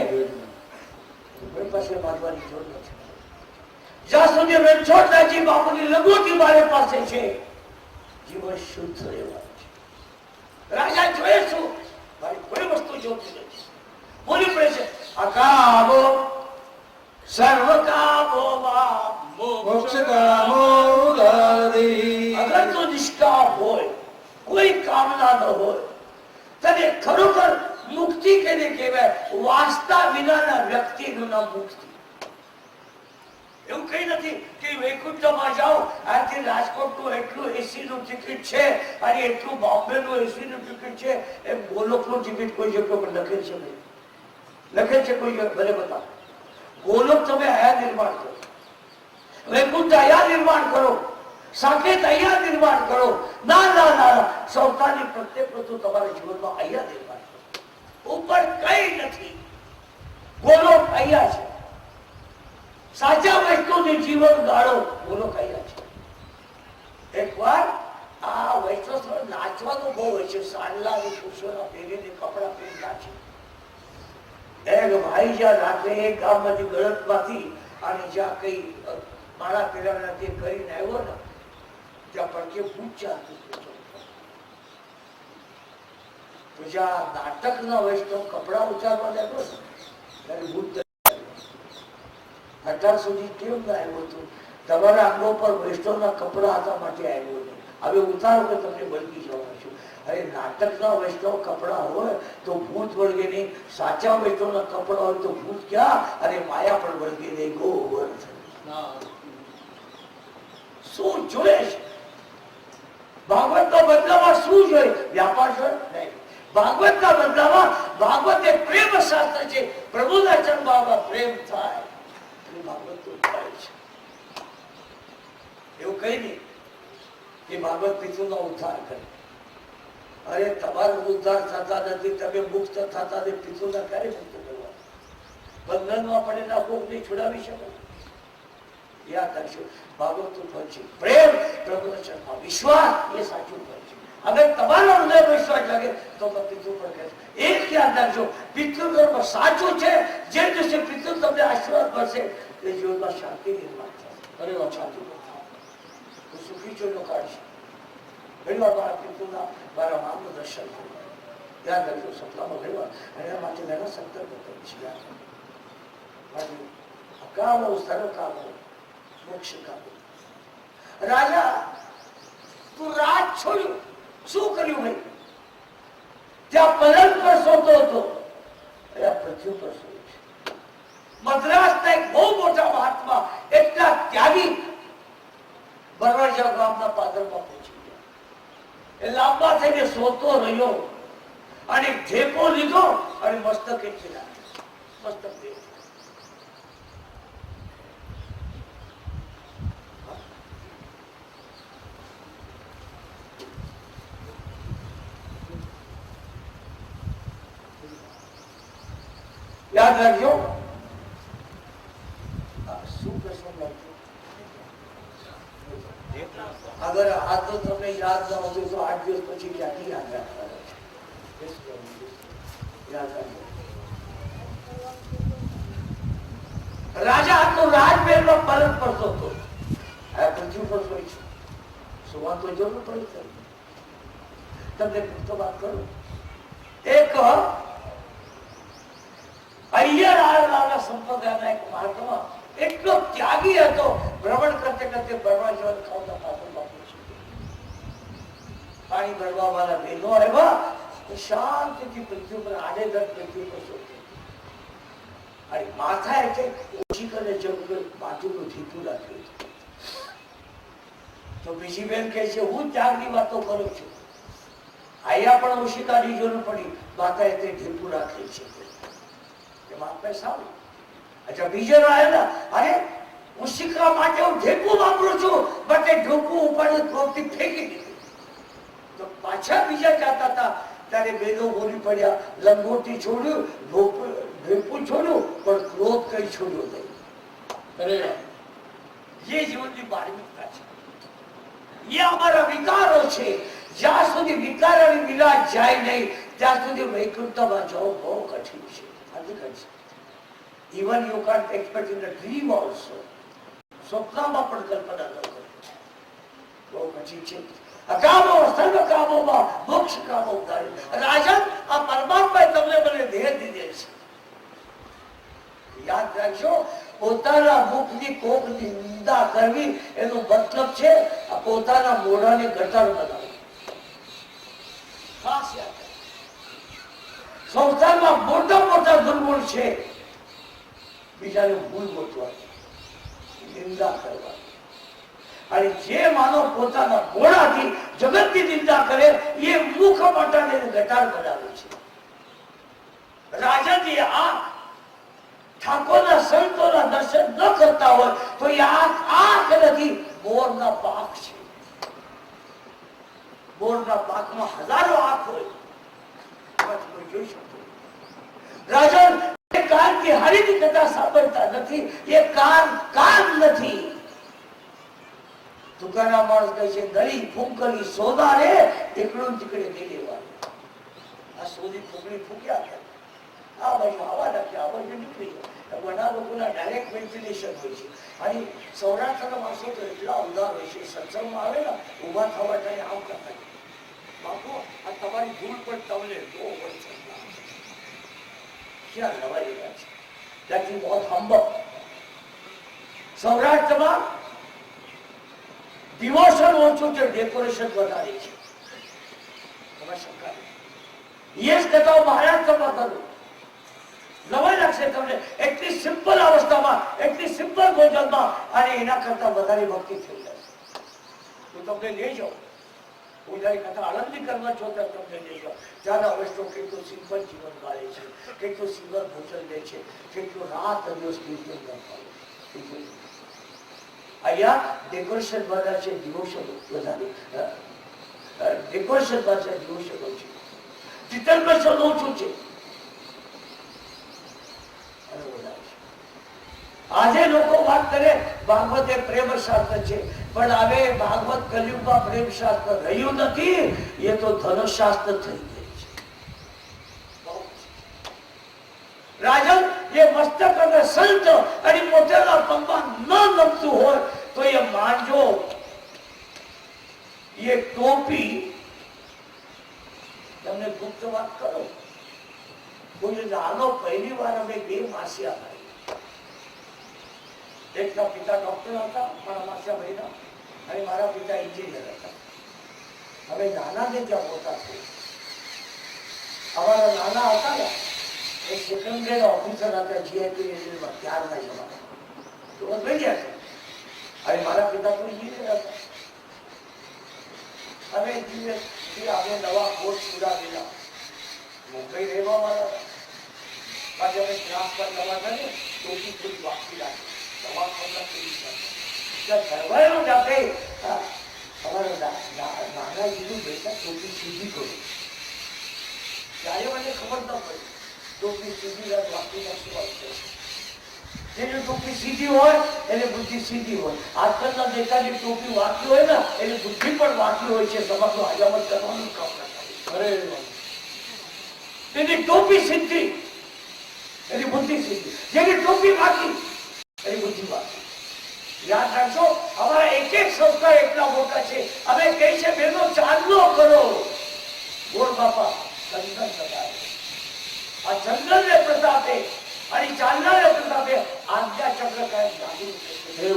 કોઈ પાસે માગવાની જરૂર નથી. જ્યાં સુધી રણછોડદાસજી બાપુની લંગોટી મારી પાસે છે, જીવન શુદ્ધ રહેવાનું છે. રાજા જોઈએ શું? મારી કોઈ વસ્તુ જોતી નથી. બોલી પડે છે અકામો સર્વ કામો મોક્ષ કામો ઉદારી. અગર તો નિષ્કામ હોય, કોઈ કામના ન હોય, તને ખરોખર મુક્તિ કેને કહેવાય? વાસ્તા વિનાના વ્યક્તિનું નામ મુક્તિ. એવું કઈ નથી કે વૈકુંઠમાં જાઓ, આથી રાજકોટનું એટલું એસી નું ટિકિટ છે અને એટલું બોમ્બે નું એસી નું ટિકિટ છે. એમ ગોલોક નું ટિકિટ કોઈ જગ્યા પર લખેલ છે? લખેલ છે કોઈ જગ્યા? ભલે બતાવો. ગોલોક તમે આયા નિર્માણ કરો, વૈકુંઠ આયા નિર્માણ કરો, સાકેત આયા નિર્માણ કરો. ના ના ના, સૌતાની પ્રત્યેક વસ્તુ તમારા જીવનમાં આયા નિર્માણ કરો. ઉપર કઈ નથી. ગોલોક આયા છે. સાચા વૈષ્ણવનું જીવન ગાળો બોલો કયા છે. એકવાર આ વૈષ્ણવ નાચવાનું બહુ હોય છે. સાંડલા અને પુરુષોના પહેરીને કપડા પહેરતા છે. એક ભાઈ જ્યાં રાત્રે એક ગામમાંથી ગળતમાંથી અને જ્યાં કઈ માળા પહેરવાના તે કરીને આવ્યો ને, ત્યાં પડકે પૂછ્યા તો જ્યાં નાટકના વૈષ્ણવ કપડા ઉચારવા લાગ્યો ને, ત્યારે બુદ્ધ અત્યાર સુધી કેમ ના આવ્યું હતું? તમારા અંગો પર વૈષ્ણવના કપડા હતા માટે આવ્યો નહીં. હવે ઉતારો કે તમને બળગી જવા છું. અરે નાટકના વૈષ્ણવ કપડા હોય તો ભૂત વળગે નહીં. સાચા વૈષ્ણવના કપડા હોય તો ભૂત ક્યાં અને માયા પણ વળગે નહીં. ગોવર્ધન શું જોઈએ છે? ભાગવતના બદલામાં શું જોઈએ? વ્યાપાર જોઈએ નહીં. ભાગવતના બદલામાં ભાગવત એ પ્રેમ શાસ્ત્ર છે. પ્રભુના ચરણમાં પ્રેમ થાય. એવું કઈ નહીં કે ભાગવત પિતૃનો ઉદ્ધાર કરે. અરે તમારો ઉદ્ધાર થતા નથી, તમે મુક્ત થતા નથી. પિતૃના ક્યારે મુક્ત કરવા? બંધનમાં પડેલા ભોગને છોડાવી શકો? યાદ રાખજો, ભાગવતનું ફળ છે પ્રેમ, પ્રભુના ચરણમાં વિશ્વાસ. એ સાચું ફળ છે. અગર તમારો હૃદય વિશ્વાસ લાગે તો પિતૃ પણ કહે. એક યાદ રાખજો, પિતૃ ધર્મ સાચું છે. જે દિવસે પિતૃ તમને આશીર્વાદ મળશે એ જીવનમાં શાંતિ નિર્માણ થશે. અરે શાંતિ સુખી ચોનો કાઢશે. ઘણી વાર મારા પિતૃના મારા મામનું દર્શન થયું. યાદ રાખજો, સપનામાં ઘણી વાર એના માટે મેં સંકલ્પ કર્યો છે. અકામો સર્વ કામો મોક્ષ કામો. રાજા તું રાજ છોડ્યું, શું કર્યું ભાઈ? ત્યાં પલંગ પર સોતો હતો, પૃથ્વી પર સોયો છે. મદ્રાસના એક બહુ મોટા મહાત્મા, એટલા ત્યાગી, બરવાજા ગામના પાદરમાં પહોંચી ગયા. એ લાંબા થઈને સોતો રહ્યો અને ઢેકો લીધો અને મસ્તક એથી નાખ્યો. મસ્તક દેવ યાદ રાખજો. શું પ્રશ્ન લાગતો? અગર આ તો તમને યાદ ન હતું તો 8 દિવસ પછી ક્યાંથી યાદ રાખવા? યાદ રાખજો. રાજા તો રાજમહેલમાં પલંગ પર સોતો, પૃથ્વી પર સોઈ છે. સુવા તો જરૂર પડી. તમને તો વાત કરું, એક અય્યર સંપ્રદાયના એક મહાત્મા એટલો ત્યાગી હતો. ભ્રમણ કરતે કરતે ભરવા જવા ખાવતા પાત્રમાં પહોંચી. પાણી ભરવા વાળા બહેનો આવ્યા, શાંતિથી પૃથ્વી પર આડેધડ પૃથ્વી પર સોતી. અને માથા એટલે ઓછી કરે જવું માથું ઢીકું રાખ્યું. તો બીજી બેન કહે છે હું ત્યાગની વાતો કરું છું, અહીંયા પણ ઓશિકાની જરૂર પડી, માતા એટલે ઢીકું રાખે છે. અચ્છા બીજો આવ્યા, અરે ઓશિકા માટે હું ઢેકું વાપરું છું, બટ એ ઢોકું ઉપાડ્યું ક્રોધથી ફેંકી દીધું. તો પાછા બીજા જાતા હતા ત્યારે બેનો બોલી પડ્યા, લંગોટી છોડ્યું, ઢેકું છોડ્યું, પણ ક્રોધ કઈ છોડ્યો નહીં. અરે ये जीवनની બાળમિકતા છે, ये हमारा विकारो છે. જ્યાં સુધી વિકારોની વિલાસ જાય નહીં ત્યાં સુધી વૈકુંઠમાં જવું બહુ કઠિન છે. Even you can't expect in a dream also. સ્વપ્નમાં પણ કલ્પના ન કરો, બહુ કઠિન છે. અકામો સર્વ કામોમાં મોક્ષ કામો થાય. રાજન આ પરમાત્માએ તમને મને દેહ દીધે છે. યાદ રાખજો, પોતાના મુખની કોકની નિંદા કરવી એનો મતલબ છે પોતાના મોઢાને ગટર બનાવવું. ખાસ યાદ રાખજો, સંસારમાં મોટા મોટા દુર્ગુણ છે બીજાને ભૂલ ગોતવાની, નિંદા કરવાની. અને જે માનવ પોતાના મોઢાથી જગતની નિંદા કરે એ મુખ મોટાને ગટાર બનાવે છે. રાજાજી આ ઠાકોરના સંતોના દર્શન ન કરતા હોય તો એ આંખ નથી, મોરના પાક છે. મોરના પાકમાં હજારો આંખ હોય, જોઈ શકો. રાજન કાન की हरिनी कथा સાંભળતા નથી, એ કાન નથી. દુકાના માણસ કહે છે ગળી ફૂંકલી સોદા રે એકડું ટીકડે દઈ દેવાનું. આ સોદી ફૂંકડી ફૂંક્યા કરે, આ બાજુ હવા નાખે, આ બાજુ નીકળી જાય. ઘણા લોકોના ડાયરેક્ટ વેન્ટિલેશન હોય છે. અને સૌરાષ્ટ્રના માણસો તો એટલા ઉદાર હોય છે, સત્સંગમાં આવે ને ઉભા થવા જાય આમ કરતા, બાપુ આ તમારી ધૂળ પણ તમને બહુ હોય છે. क्या लवाई है, that is बहुत humble. સૌરાષ્ટ્રમાં ડિવોશન ઓછું છે, ડેકોરેશન વધારે છે. એ જ કથાઓ મહારાષ્ટ્રમાં કરું, નવાઈ લાગશે તમને. એટલી સિમ્પલ અવસ્થામાં, એટલી સિમ્પલ ભોજનમાં, અને એના કરતા વધારે ભક્તિ થઈ જશે. હું તમને લઈ જાઉં, હું જયારે કથા આનંદી કરવા છો ત્યારે તમને લઈ જાઉં. ત્યારે અવસ્થો કેટલું સિમ્પલ જીવન ગાળે છે, કેટલું સિમ્પલ ભોજન લે છે, કેટલું રાત દિવસ કીર્તન કરતા. અહીંયા ડેકોરેશન બધા છે, ડિવોશન વધારે. ડેકોરેશનમાં છે, ડિવોશન ઓછું, ચિત્તન ઓછું છે. આજે લોકો વાત કરે ભાગવત એ પ્રેમ શાસ્ત્ર છે, પણ હવે ભાગવત કલયુગમાં પ્રેમ શાસ્ત્ર રહ્યું નથી, એ તો ધનુશાસ્ત્ર થઈ ગયું છે. રાજન એ મસ્તક અને સંત અને મોટેલા પગમાં ન નમતું હોય તો એ માનજો, એ ટોપી તમને ગુપ્ત વાત કરો. કોઈ નાનો પહેલી વાર અમે બે માસિયા ભાઈ, એકના પિતા ડોક્ટર હતા, મારા માસિયા ભાઈના, અને મારા પિતા એન્જિનિયર હતા. હવે નાના ને ત્યાં મોટા થયા. અમારા નાના હતા ને એ સેકન્ડ ગ્રેડ ઓફિસર હતા જીઆઈપી રેલવેમાં ત્યારના જમાના, તો બદલાઈ ગયા છે. અને મારા પિતા તો એન્જિનિયર હતા. અમે એન્જિનિયર અમે નવા કોર્સ પૂરા કર્યા, મુંબઈ રહેવા વાળા હતા. બાકી અમે ક્લાસ પર નવા થાય ટોપી થોડી વાપરી રાખી, સીધી કરું. ત્યારે મને ખબર ન પડી ટોપી સીધી વાપરી નાખી. જેની ટોપી સીધી હોય એને બુદ્ધિ સીધી હોય. આજકાલના નેતાની ટોપી વાંકી હોય ને એની બુદ્ધિ પણ વાંકી હોય છે. સમાજનું હજામત કરવાનું કામ ના કરે. એની ટોપી સીધી, એની બુદ્ધિ સીધી. જેની ટોપી વાંકી એની બુદ્ધિ વાંકી. યાદ રાખજો, અમારા એક એક સંસ્કાર એટલા મોટા છે. અમે કહી છે બેનો ચાંદલો કરો, ગોળ બાપા ચંદન પ્રતાપે, આ ચંદન ને પ્રતાપે અને ચાંદના ને પ્રતાપે આજ્ઞા ચક્ર કાંઈ જાદુ છે.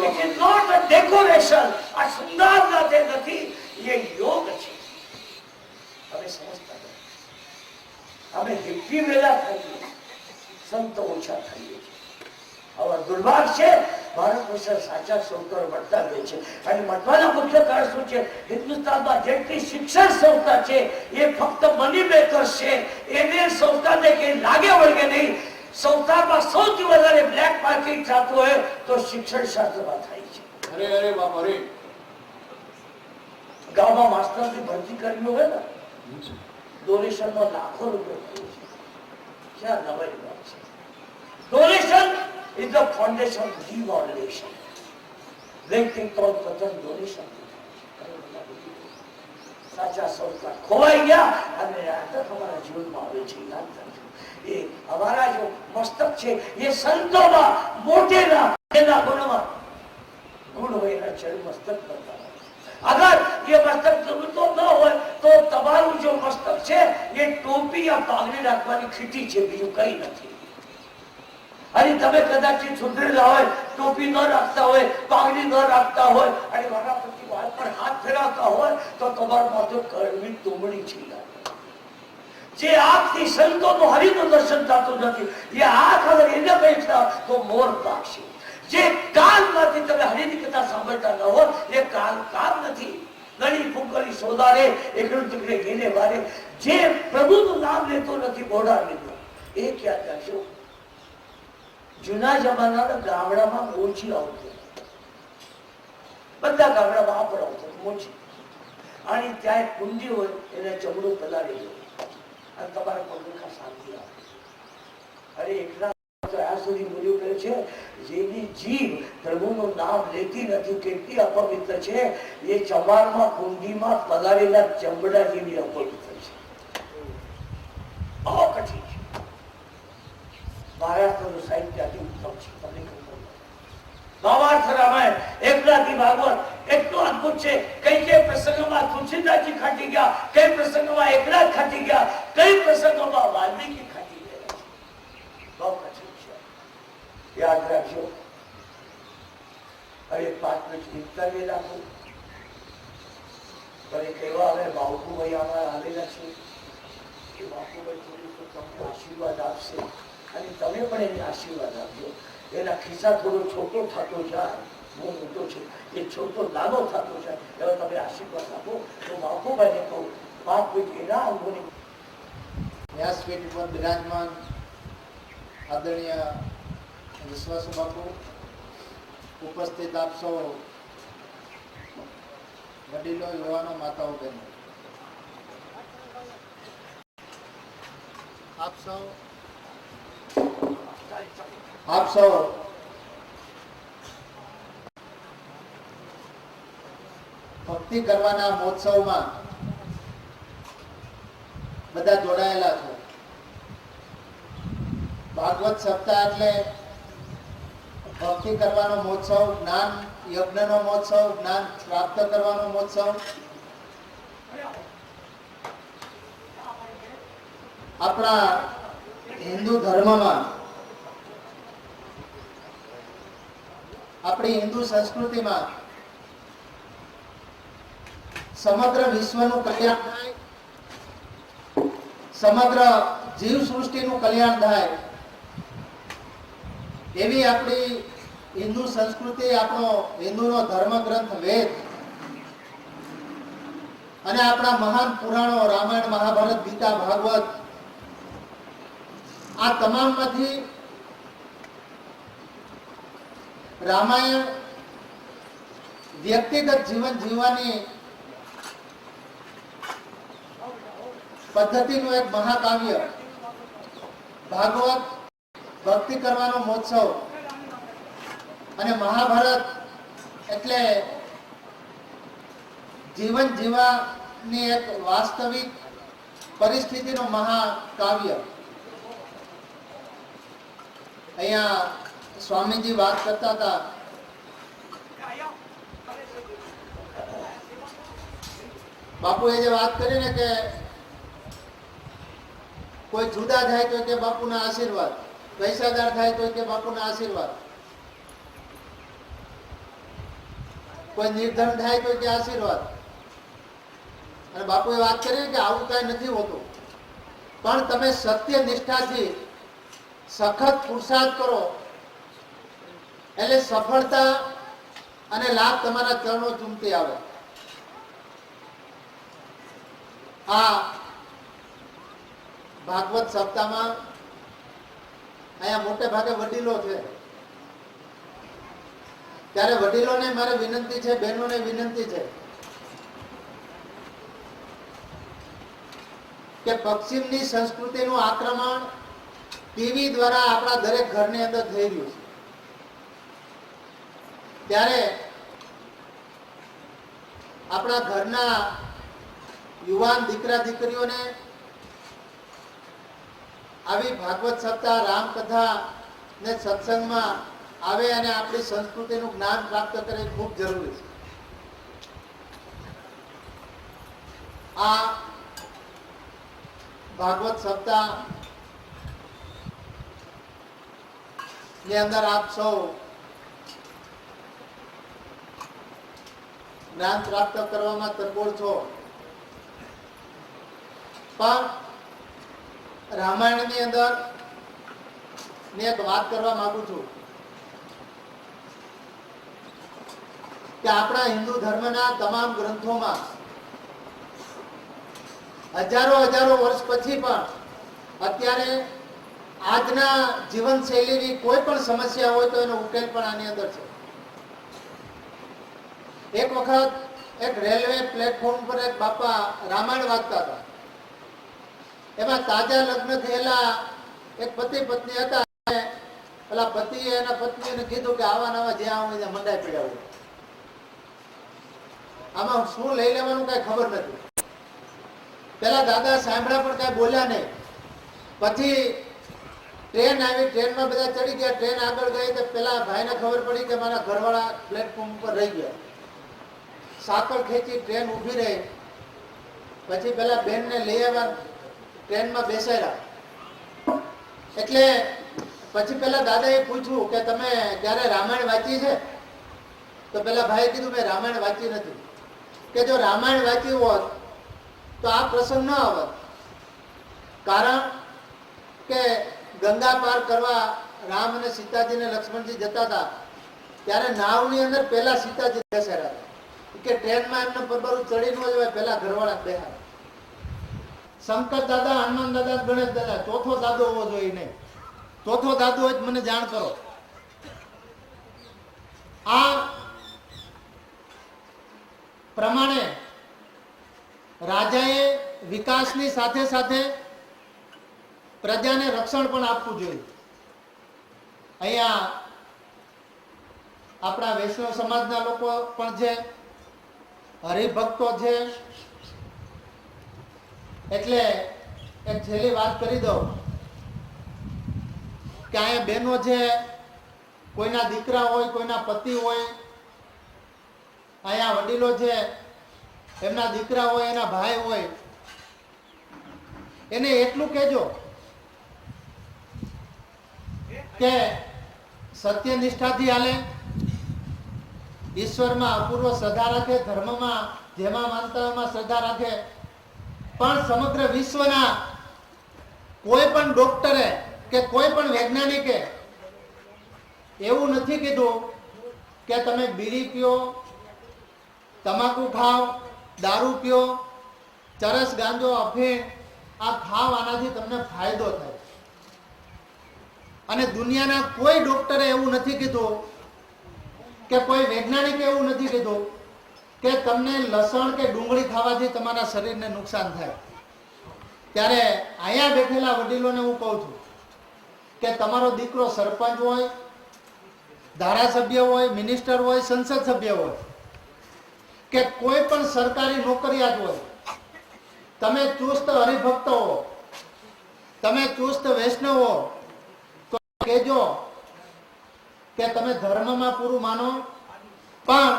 It is not a decoration. આ સુંદરતા નથી, એ યોગ છે. અમે સમજતા નથી. અમે હિપ્પી વેલા થઈએ, સંત ઓછા થઈએ છીએ. દુર્ભાગ્ય છે. ભારત વર્ષે સાચા સંસ્કાર મળતા રહે છે. અને મળવાના મુખ્ય કારણ શું છે? હિન્દુસ્તાનમાં જેટલી શિક્ષણ સંસ્થા છે એ ફક્ત મની મેકર્સ છે. એને સંસ્થાને કઈ લાગે વળગે નહીં. સંસ્થામાં સૌથી વધારે બ્લેક માર્કેટ થતું હોય તો શિક્ષણ શાસ્ત્રમાં થાય છે. અરે અરે બાપ અરે, ગામમાં માસ્ટરની ભરતી કરવી હોય ને, ડોનેશનમાં લાખો રૂપિયા થાય છે. ક્યાં નવાઈ વાત છે? Donation is the foundation of devaluation. વ્યક્તિ તોડ પતન ડોનેશન. સાચા સંસ્કાર ખોવાઈ ગયા અને નાટક અમારા જીવનમાં આવે છે. યાદ રાખજો, એ અમારા જો મસ્તક છે એ સંતોમાં મોટેલા એના ગુણમાં ગુણ હોય એના ચરણ મસ્તક કરતા. અગર એ મસ્તક જરૂરતો ન હોય તો તમારું જો મસ્તક છે એ ટોપી યા પાઘડી રાખવાની ખીટી છે, બીજું કઈ નથી. અને તમે કદાચ સુધરેલા હોય, ટોપી ન રાખતા હોય, પાઘડી ન રાખતા હોય અને મારા પછી વાત પર હાથ ફેરવતા હોય તો તમારું માથું કડવી તુમડી છે. જે આંખથી સંતોનું હરિનું દર્શન થતું નથી, એ આંખ અગર એને બેઠા તો મોર પાકશે. જે કાનમાંથી તમે હરિની કથા સાંભળતા ન હો એ કામ નથી. ગળી ફૂંકરી સોદારે એકડું તીકડે ઘેને વારે. જે પ્રભુનું નામ લેતો નથી બોડા લીધો એ ક્યાં કરશો? જૂના જમાનાના ગામડામાં મોચી આવતી, બધા ગામડામાં આ પણ આવતું મોચી. અને ત્યાં એક કુંડી હોય એને ચમડું પલાળી દો અને તમારા પગમાં શાંતિ આવે. અરે એકલા આ સુધી બોલ્યું કહે છે, જેની જીભ પ્રભુનું નામ લેતી નથી કેટલી અપવિત્ર છે, એ ચમારમાં કુંડીમાં પલાળેલા ચમડા જેવી અપવિત્ર છે. બહુ કઠિન છે. મહારાષ્ટ્રનું સાહિત્ય અતિ ઉત્તમ છે. તમને ખબર ભાવાર્થ રામાયણ, એકલાથી ભાગવત એટલું અદભુત છે. કઈ કઈ પ્રસંગોમાં તુલસીદાસજી ખાટી ગયા, કઈ પ્રસંગોમાં એકલાથ ખાટી ગયા, કઈ પ્રસંગોમાં વાલ્મીકી ખાટી ગયા. બહુ કઠિન છે. યાદ રાખજો. હવે 5 મિનિટ નિપટાવી રાખો. હવે કહેવા હવે બાપુભાઈ આમાં આવેલા છે કે બાપુભાઈ થોડું તમને આશીર્વાદ આપશે અને તમે પણ એને આશીર્વાદ આપજો. એના ખિસ્સા થોડો છોટો થતો જાય, બહુ મોટો છે એ છોટો નાનો થતો જાય, હવે તમે આશીર્વાદ આપો. તો બાપુભાઈને કહું 5 મિનિટ એના અંગોની વ્યાસપીઠ ઉપર બિરાજમાન આદરણીય વિશ્વાસુ બાપુ, ઉપસ્થિત આપ સૌ વડીલો, યુવાનો, માતાઓ, બહેનો, આપ સૌ ભક્તિ કરવાના મહોત્સવમાં બધા જોડાયેલા છો. ભાગવત સપ્તાહ એટલે ભક્તિ કરવાનો મહોત્સવ, જ્ઞાન યજ્ઞનો મહોત્સવ, જ્ઞાન પ્રાપ્ત કરવાનો મહોત્સવ. આપણા હિન્દુ ધર્મમાં, આપણી હિન્દુ સંસ્કૃતિમાં સમગ્ર વિશ્વનું કલ્યાણ થાય, સમગ્ર જીવ સૃષ્ટિનું કલ્યાણ થાય એવી આપણી હિન્દુ સંસ્કૃતિ, આપણો હિન્દુનો ધર્મ ગ્રંથ વેદ અને આપણા મહાન પુરાણો રામાયણ, મહાભારત, ગીતા, ભાગવત, આ તમામમાંથી રામાયણ વ્યક્તિગત જીવન જીવવાની પદ્ધતિનું એક મહાકાવ્ય, ભાગવત ભક્તિ કરવાનો મહોત્સવ અને મહાભારત એટલે જીવન જીવવાની એક વાસ્તવિક પરિસ્થિતિનું મહાકાવ્ય. અહીંયા સ્વામીજી વાત કરતા હતા, બાપુએ જે વાત કરી ને કે કોઈ જુદા થાય તો કે બાપુના આશીર્વાદ, પૈસાદાર થાય તો કે બાપુના આશીર્વાદ, કોઈ નિર્ધન થાય તો કે આશીર્વાદ. અને બાપુએ વાત કરી કે આવું કઈ નથી હોતું, પણ તમે સત્ય નિષ્ઠાથી સખત પુરુષાર્થ કરો એટલે સફળતા અને લાભ તમારા ચરણો ચૂમતી આવે. આ ભાગવત સપ્તાહમાં અહીંયા મોટે ભાગે વડીલો છે, ત્યારે વડીલોને મારે વિનંતી છે, બહેનોને વિનંતી છે કે પશ્ચિમની સંસ્કૃતિનું આક્રમણ ટીવી દ્વારા આપણા દરેક ઘરની અંદર થઈ રહ્યું છે. ત્યારે આપણા ઘરના યુવાન દીકરા દીકરીઓને આવી ભાગવત સપ્તાહ, રામકથા ને સત્સંગમાં આવે અને આપણી સંસ્કૃતિનું જ્ઞાન પ્રાપ્ત કરે ખૂબ જરૂરી છે. આ ભાગવત સપ્તાહ ની અંદર આપ સૌ જ્ઞાન પ્રાપ્ત કરવામાં તરબોળ છો, પણ રામાયણની અંદર મેં એક વાત કરવા માંગુ છું કે આપણા હિન્દુ ધર્મના તમામ ગ્રંથોમાં હજારો વર્ષ પછી પણ અત્યારે આજના જીવનશૈલીની કોઈ પણ સમસ્યા હોય તો એનો ઉકેલ પણ આની અંદર છે. એક વખત એક રેલવે પ્લેટફોર્મ પર એક બાપા રામાયણ વાંચતા હતા. એમાં તાજા લગ્ન થયેલા એક પતિ પત્ની હતા. પેલા પતિએ એના પત્નીને કીધું કે આવા નવા જ્યાં હોય ત્યાં મંડાઈ પડ્યા હોય. આમાં શું લઈ લેવાનું કઈ ખબર નથી. પેલા દાદા સાંભળ્યા પણ કઈ બોલ્યા નહીં. પછી ટ્રેન આવી, ટ્રેનમાં બધા ચડી ગયા. ટ્રેન આગળ ગઈ તો પેલા ભાઈને ખબર પડી કે મારા ઘરવાળા પ્લેટફોર્મ ઉપર રહી ગયા. સાકળ ખેંચી ટ્રેન ઊભી રહી. પછી પેલા બેનને લઈ આવ્યા, ટ્રેનમાં બેસાડ્યા. એટલે પછી પેલા દાદાએ પૂછ્યું કે તમે ક્યારે રામાયણ વાંચી છે? તો પેલા ભાઈએ કીધું મેં રામાયણ વાંચી નથી. કે જો રામાયણ વાંચી હોત તો આ પ્રસંગ ન આવત. કારણ કે ગંગા પાર કરવા રામ અને સીતાજી ને લક્ષ્મણજી જતા હતા ત્યારે નાવની અંદર પેલા સીતાજી બેસાડ્યા હતા કે ટ્રેનમાં એમને પરબરું ચડી ન જવાય, પેલા ઘરવાળા બેહાડે. શંકર દાદા, હનુમાન દાદા, ગણેશ દાદા, ચોથો દાદો હોવો જોઈએ નહીં. ચોથો દાદો હોય મને જાણ કરો. આ પ્રમાણે રાજાએ વિકાસની સાથે સાથે પ્રજાને રક્ષણ પણ આપવું જોઈએ. અહીંયા આપણા વૈષ્ણવ સમાજના લોકો પણ છે, હરિભક્તો છે. એટલે એક છેલ્લી વાત કરી દઉં કે અહીંયા બહેનો છે, કોઈના દીકરા હોય, કોઈના પતિ હોય, અહીંયા વડીલો છે, એમના દીકરા હોય, એના ભાઈ હોય, એને એટલું કહેજો કે સત્યનિષ્ઠાથી હાલે, ઈશ્વરમાં અપૂર્વ શ્રદ્ધા રાખે, ધર્મમાં જેમાં માનતા એમાં શ્રદ્ધા રાખે. પણ સમગ્ર વિશ્વના કોઈ પણ ડોક્ટરે કે કોઈ પણ વૈજ્ઞાનિકે એવું નથી કીધું કે તમે બીડી પીઓ, તમાકુ ખાઓ, દારૂ પીઓ, ચરસ, ગાંજો, અફીણ આ ખાવ, આનાથી તમને ફાયદો થાય. અને દુનિયાના કોઈ ડોક્ટરે એવું નથી કીધું કે કોઈ વૈજ્ઞાનિકે એવું નથી કીધું કે તમને લસણ કે ડુંગળી ખાવાથી તમારા શરીરને નુકસાન થાય. ત્યારે અહીંયા બેઠેલા વડીલોને હું કહું છું કે તમારો દીકરો સરપંચ હોય, ધારાસભ્ય હોય, મિનિસ્ટર હોય, સંસદ સભ્ય હોય કે કોઈ પણ સરકારી નોકરિયાત હોય, તમે ચુસ્ત હરિભક્ત હો, તમે ચુસ્ત વૈષ્ણવ હો, તો કહેજો કે તમે ધર્મમાં પૂરું માનો, પણ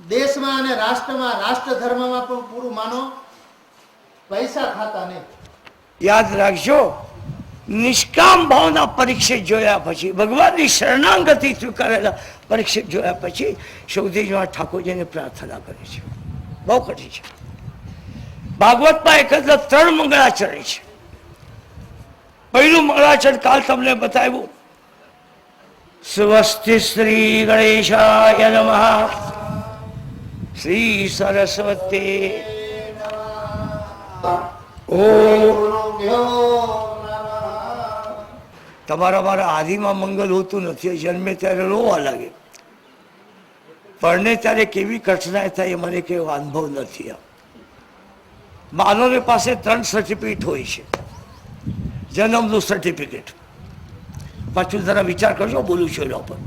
દેશમાં અને રાષ્ટ્રમાં, રાષ્ટ્ર ધર્મમાં પણ પૂરું માનો. પૈસા ખાતા નહીં. યાદ રાખજો, નિષ્કામ ભાવના પરીક્ષિત જોયા પછી, ભગવાનની શરણાગતિ સ્વીકારેલા પરીક્ષિત જોયા પછી સૌદેવજી ઠાકોરજીને પ્રાર્થના કરે છે. બહુ કઠી છે. ભાગવતમાં એકત્ર 3 મંગળાચરણ છે. પહેલું મંગળાચરણ કાલ તમને બતાવ્યું સ્વસ્તિ શ્રી ગણેશાય નમઃ. શ્રી સરસ્વતી. તમારા મારા આદિમાં મંગલ હોતું નથી. જન્મે ત્યારે રોવા લાગે, પરણે ત્યારે કેવી કઠણાઈ થાય એ મને કેવો અનુભવ નથી. માનવની પાસે 3 સર્ટિફિકેટ હોય છે. જન્મનું સર્ટિફિકેટ, પાછું જરા વિચાર કરજો બોલું છું એના પર.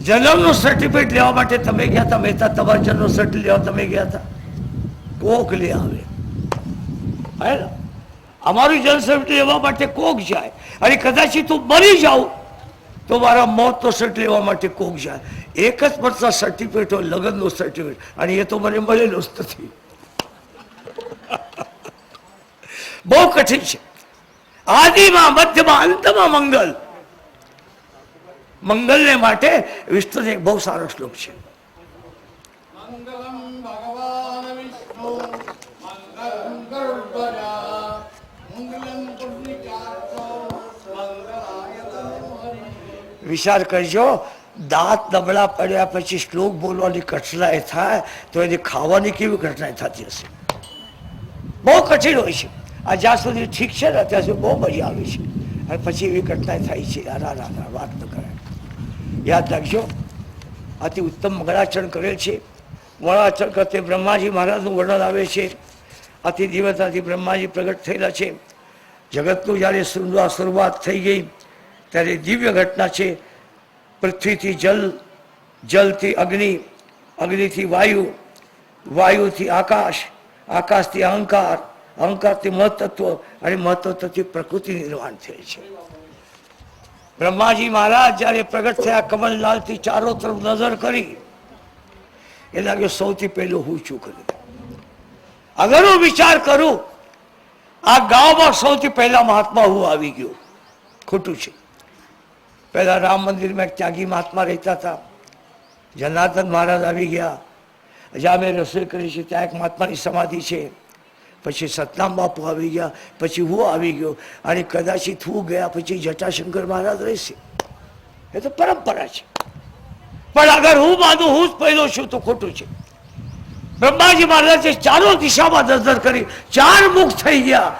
જન્મનું સર્ટિફિકેટ લેવા માટે તમે ગયા હતા મહેતા, તમારા જન્મ સર્ટિફિકેટ લેવા તમે ગયા હતા, કોક લે આવે. હે ને, અમારું જન્મ સર્ટિફિકેટ લેવા માટે કોક જાય. અને કદાચ તું મરી જાઉં તો મારા મોતનો સર્ટિફિકેટ લેવા માટે કોક જાય. એક જ પડતા સર્ટિફિકેટ હોય, લગ્નનું સર્ટિફિકેટ, અને એ તો મને મળેલું જ નથી. બહુ કઠિન છે. આદિમાં, મધ્યમાં, અંતમાં મંગલ. મંગલને માટે વિષ્ણુને એક બહુ સારો શ્લોક છે. મંગલમ ભગવાન વિષ્ણુ મંગલમ ગરુડધ્વજા મંગલમ પુંડરીકાક્ષો મંગલાય તનોહરિ. વિચાર કરજો, દાંત નબળા પડ્યા પછી શ્લોક બોલવાની કઠણાઈ થાય તો એની ખાવાની કેવી કઠણાઈ થતી હશે. બહુ કઠિન હોય છે. આ જ્યાં સુધી ઠીક છે ને ત્યાં સુધી બહુ મજા આવે છે, અને પછી એવી કઠણાઈ થાય છે. વાત ન કરાય. યાદ રાખજો, અતિ ઉત્તમ મંગળાચરણ કરેલ છે. મંગળાચરણ કરતે બ્રહ્માજી મહારાજનું વર્ણન આવે છે. અતિ દિવસથી બ્રહ્માજી પ્રગટ થયેલા છે. જગતનું જ્યારે શરૂઆત થઈ ગઈ ત્યારે દિવ્ય ઘટના છે. પૃથ્વીથી જલ, જલથી અગ્નિ, અગ્નિથી વાયુ, વાયુથી આકાશ, આકાશથી અહંકાર, અહંકારથી મહત્તત્વ, અને મહત્તત્વથી પ્રકૃતિ નિર્માણ થાય છે. બ્રહ્માજી મહારાજ જ્યારે પ્રગટ થયા, કમલલાલથી ચારો તરફ નજર કરી, એ લાગ્યો સૌથી પહેલું હું શું કર્યું. અગર હું વિચાર કરું, આ ગામમાં સૌથી પહેલા મહાત્મા હું આવી ગયો. ખોટું છે. પહેલા રામ મંદિરમાં એક ત્યાગી મહાત્મા રહેતા હતા. જનાર્દન મહારાજ આવી ગયા. જ્યાં મેં રસોઈ કરી છે ત્યાં એક મહાત્માની સમાધિ છે. પછી સતનામ બાપુ આવી ગયા, પછી હું આવી ગયો, અને કદાચિત હું ગયા પછી જટાશંકર મહારાજ રહેશે. એ તો પરંપરા છે. પણ અગર હું માનું હું જ પહેલો છું તો ખોટું છે. બ્રહ્માજી મહારાજે ચારો દિશામાં નજર કરી, 4 મુખ થઈ ગયા,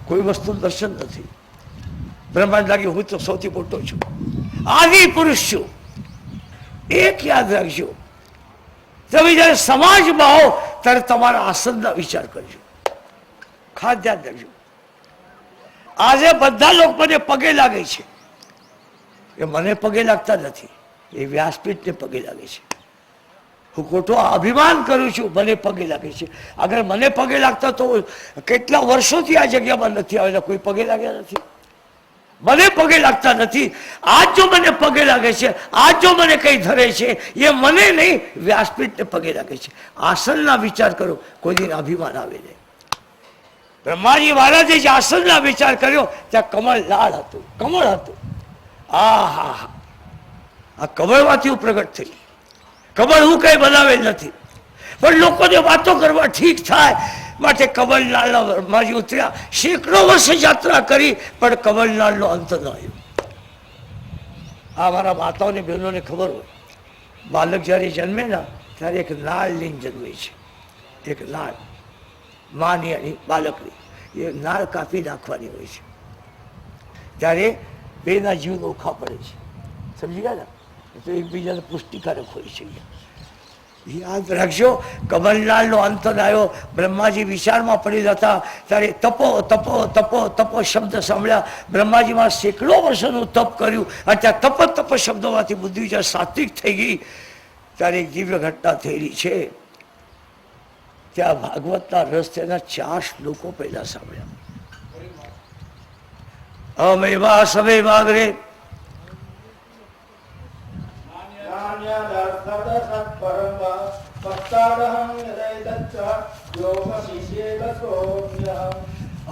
કોઈ વસ્તુ દર્શન નથી. બ્રહ્માંડ લાગ્યું હું તો સૌથી મોટો છું, આદિ પુરુષ છું. એક યાદ રાખજો, તમે જયારે સમાજમાં હો ત્યારે તમારા આસનના વિચાર કરજો. ખાસ ધ્યાન રાખજો. આજે બધા લોકો મને પગે લાગે છે, એ મને પગે લાગતા નથી, એ વ્યાસપીઠને પગે લાગે છે. હું ખોટો અભિમાન કરું છું, મને પગે લાગે છે. અગર મને પગે લાગતા તો કેટલા વર્ષોથી આ જગ્યામાં નથી આવેલા, કોઈ પગે લાગ્યા નથી. મને પગે લાગતા નથી. આજ જો મને પગે લાગે છે, આજ જો મને કઈ ધરે છે, એ મને નહીં, વ્યાસપીઠને પગે લાગે છે. આસનના વિચાર કરો, કોઈ દિન અભિમાન આવે નહીં. બ્રહ્માજી મહારાજે જે આસનના વિચાર કર્યો ત્યાં કમળ લાલ હતું, કમળ હતું. આ કમળમાંથી હું પ્રગટ થઈ. કમળ હું કઈ બનાવેલ નથી, પણ લોકોને વાતો કરવા ઠીક થાય માટે કમળલાલના બ્રહ્માજી ઉતર્યા. સેંકડો વર્ષે યાત્રા કરી પણ કમળલાલનો અંત ન આવ્યો. આ મારા માતાઓને બહેનોને ખબર હોય, બાળક જ્યારે જન્મે ને ત્યારે એક નાળ લઈને જન્મે છે. એક નાળ માની અને બાળકની, એ નાળ કાપી નાખવાની હોય છે. ત્યારે બેના જીવ નોખા પડે છે. સમજી ગયા ને? તો એકબીજાને પુષ્ટિકારક હોય છે. યાદ રાખજો, કમલલાલનો અંત આવ્યો. બ્રહ્માજી વિચારમાં પડેલા હતા ત્યારે તપો તપો તપો તપો શબ્દ સાંભળ્યા. બ્રહ્માજીમાં સેંકડો વર્ષોનું તપ કર્યું, અને ત્યાં તપ તપ શબ્દોમાંથી બુદ્ધિ જ્યારે સાત્વિક થઈ ગઈ ત્યારે એક દિવ્ય ઘટના થયેલી છે. ત્યાં ભાગવતના રસ તેના 4 શ્લોકો પહેલા સાંભળ્યા. અમેવા સવે વાગરે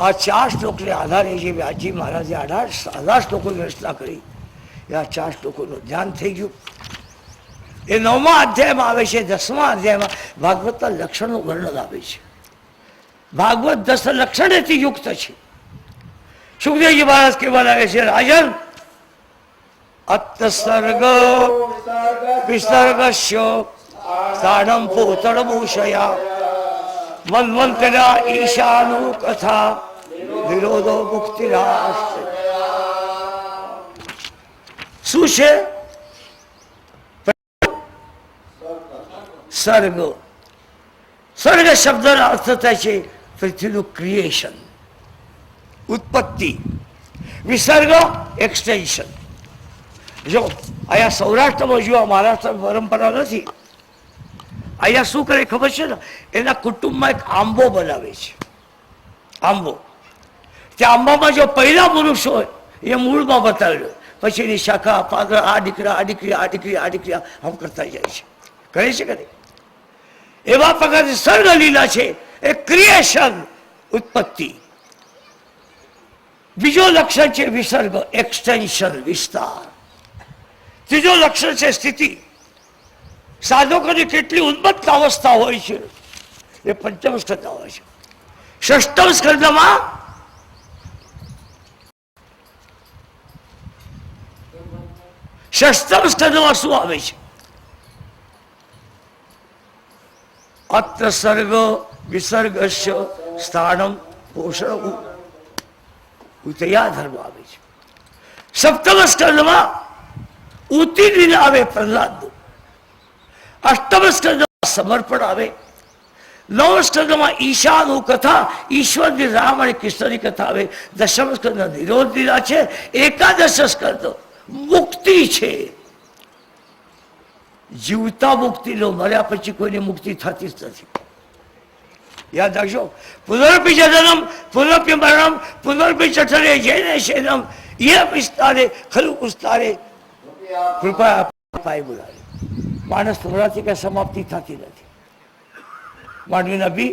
આ 4 શ્લોકને આધારે જે વ્યાસજી મહારાજે 18 શ્લોકોની રચના કરી, એ આ 4 શ્લોકોનું ધ્યાન થઈ ગયું. એ 9મા અધ્યાયમાં આવે છે. 10મા અધ્યાયમાં ભાગવતના લક્ષણનું વર્ણન આવે છે. ભાગવત 10 લક્ષણેથી યુક્ત છે. સુખદેવજી મહારાજ કહેવા લાગે છે, રાજન અતસર્ગ વિસર્ગસ્ય સ્થાનમ પૂતળભૂષયા મન્વંતરા ઈશાનો કથા વિરોધો મુક્તિરાસ્ત. શું છે? સર્ગ. સર્ગ શબ્દનો અર્થ થાય છે પૃથ્વીનું ક્રિએશન, ઉત્પત્તિ. વિસર્ગ એક્સટેન્શન. જો અહીંયા સૌરાષ્ટ્રમાં જો મહારાષ્ટ્ર પરંપરા નથી, અહીંયા શું કરે ખબર છે ને, એના કુટુંબમાં એક આંબો બનાવે છે. આંબો, તે આંબામાં જો પહેલા પુરુષ હોય એ મૂળમાં બતાવેલો, પછી એની શાખા પાંદડા, આ દીકરા, આ દીકરી, આ દીકરી, આ દીકરી, આમ કરતા જાય છે. કરે છે કે નહીં? એવા પ્રકારની સર્ગ લીલા છે એ ક્રિએશન, ઉત્પત્તિ. બીજો લક્ષણ છે વિસર્ગ, એક્સટેન્શન, વિસ્તાર. ત્રીજો લક્ષણ છે સ્થિતિ. સાધકોની કેટલી ઉન્મત્ત અવસ્થા હોય છે એ પંચમ સ્કંદમાં હોય છે. ષષ્ઠમ સ્કંદમાં શું આવે છે? અત્ર સર્ગ વિસર્ગસ્ય સ્થાનમ પોષણ ઉતયા ધર્મ આવે છે. સપ્તમ સ્કંદમાં ઉતિદિન આવે પ્રહલાદ. અષ્ટમ સ્કંદમાં સમર્પણ આવે. નવ સ્કંદમાં ઈશાનું કથા, ઈશ્વરની રામ અને કૃષ્ણની કથા આવે. દશમ સ્કંદ નિરોધ લીલા છે. એકાદશ સ્કંદ મુક્તિ છે. જીવતા મુક્તિ લો, મર્યા પછી કોઈની મુક્તિ થતી જ નથી. યાદ રાખજો. પુનરપી જનનમ પુનરપી મરણમ પુનરપી ચઠરે જૈને શેનમ યે વિસ્તારે ખલુ પુસ્તારે કૃપા પાય બોલાવે. માણસ થોડાથી કઈ સમાપ્તિ થતી નથી. માનવીના બી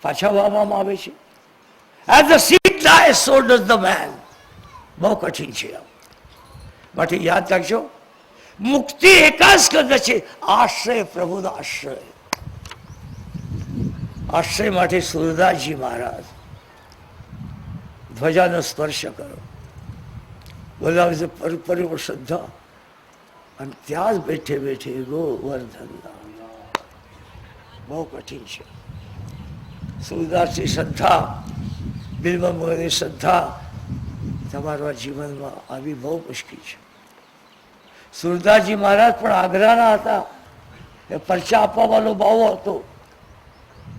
પાછા વાવવામાં આવે છે. As the seed dies so does the man. બહુ કઠિન છે આ. માટે યાદ રાખજો, મુક્તિ એકાદ સ્કંદ છે. આશ્રય, પ્રભુનો આશ્રય. આશ્રય માટે સુરદાસજી મહારાજ ધ્વજાનો સ્પર્શ કરો, બોલાવે છે પરિપૂર્ણ શ્રદ્ધા, અને ત્યાં જ બેઠે બેઠે ગોવર્ધન. બહુ કઠિન છે. સુરદાસની શ્રદ્ધા, બિલ્વમોની શ્રદ્ધા તમારા જીવનમાં આવી બહુ મુશ્કેલ છે. સુરદાસજી મહારાજ પણ આગ્રાના હતા. એ પરચા આપવા વાળો બાવો હતો,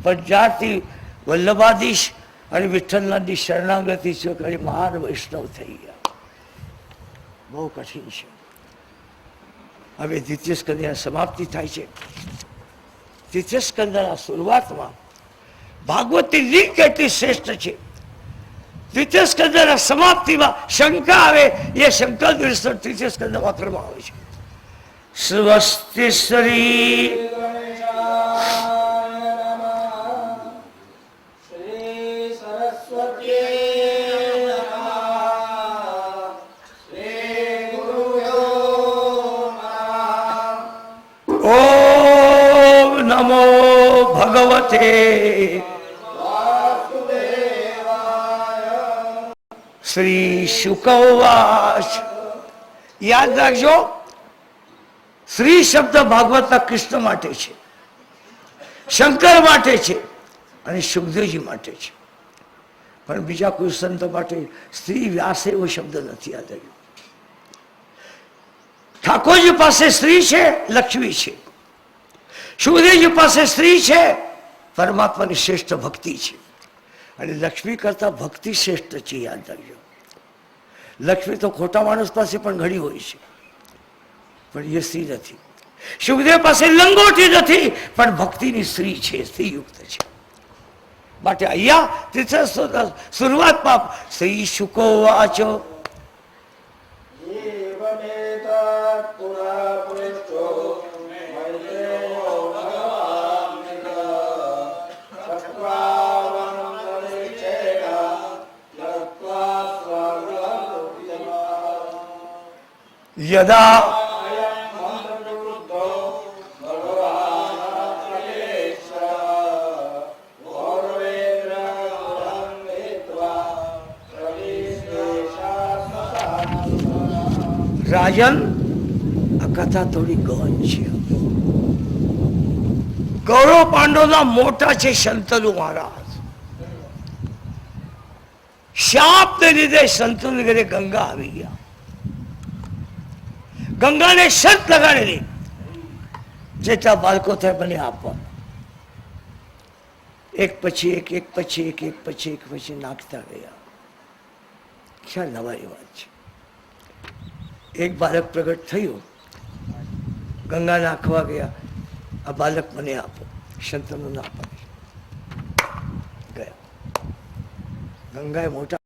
પણ જ્યારથી વલ્લભાધીશ અને વિઠ્ઠલનાથની શરણાગતિ છે કરી મહાન વૈષ્ણવ થઈ ગયા. બહુ કઠિન છે. હવે દ્વિતીય સ્કંદની સમાપ્તિ થાય છે. તૃતીય સ્કંદના શરૂઆતમાં ભાગવતની લીગ કેટલી શ્રેષ્ઠ છે. તૃતીય સ્કંદના સમાપ્તિમાં શંકા આવે. એ શંકા દર્શન તૃતીય સ્કંદમાં કરવામાં આવે છે. સ્વસ્તિ શ્રી ઓમ નમો ભગવતે શ્રી શુકવાચ. યાદ રાખજો, શ્રી શબ્દ ભાગવતના કૃષ્ણ માટે છે, શંકર માટે છે અને સુખદેવજી માટે છે. પણ બીજા કોઈ સંતો માટે સ્ત્રી વ્યાસ એવો શબ્દ નથી. યાદ રાખજો, ઠાકોરજી પાસે સ્ત્રી છે, લક્ષ્મી છે. સુખદેવજી પાસે સ્ત્રી છે, પરમાત્માની શ્રેષ્ઠ ભક્તિ છે. અને લક્ષ્મી કરતા ભક્તિ શ્રેષ્ઠ છે. યાદ રાખજો, લક્ષ્મી તો ખોટા માણસ પાસે પણ ઘણી હોય છે, પણ એ સ્ત્રી નથી. સુખદેવ પાસે લંગોટી નથી, પણ ભક્તિની સ્ત્રી છે, સ્ત્રીયુક્ત છે. માટે અહીંયા તૃતીય શરૂઆતમાં શ્રી શુકો વાચો યદા રાજન કથા થોડી ગહન છે. કૌરવ પાંડવના મોટા છે શંતનુ મહારાજ. શાપને લીધે શંતનુ ઘરે ગંગા આવી ગયા. ગંગાને શરત લગાડેલી, જેટલા બાળકો થાય મને આપવા. એક પછી એક, એક પછી એક, એક પછી એક પછી નાખતા ગયા. ખ્યાલ નવારી વાત છે. એક બાળક પ્રગટ થયું, ગંગા નાખવા ગયા. આ બાળક મને આપો. શંતનુ ના પાડે ગયા. ગંગાએ મોટા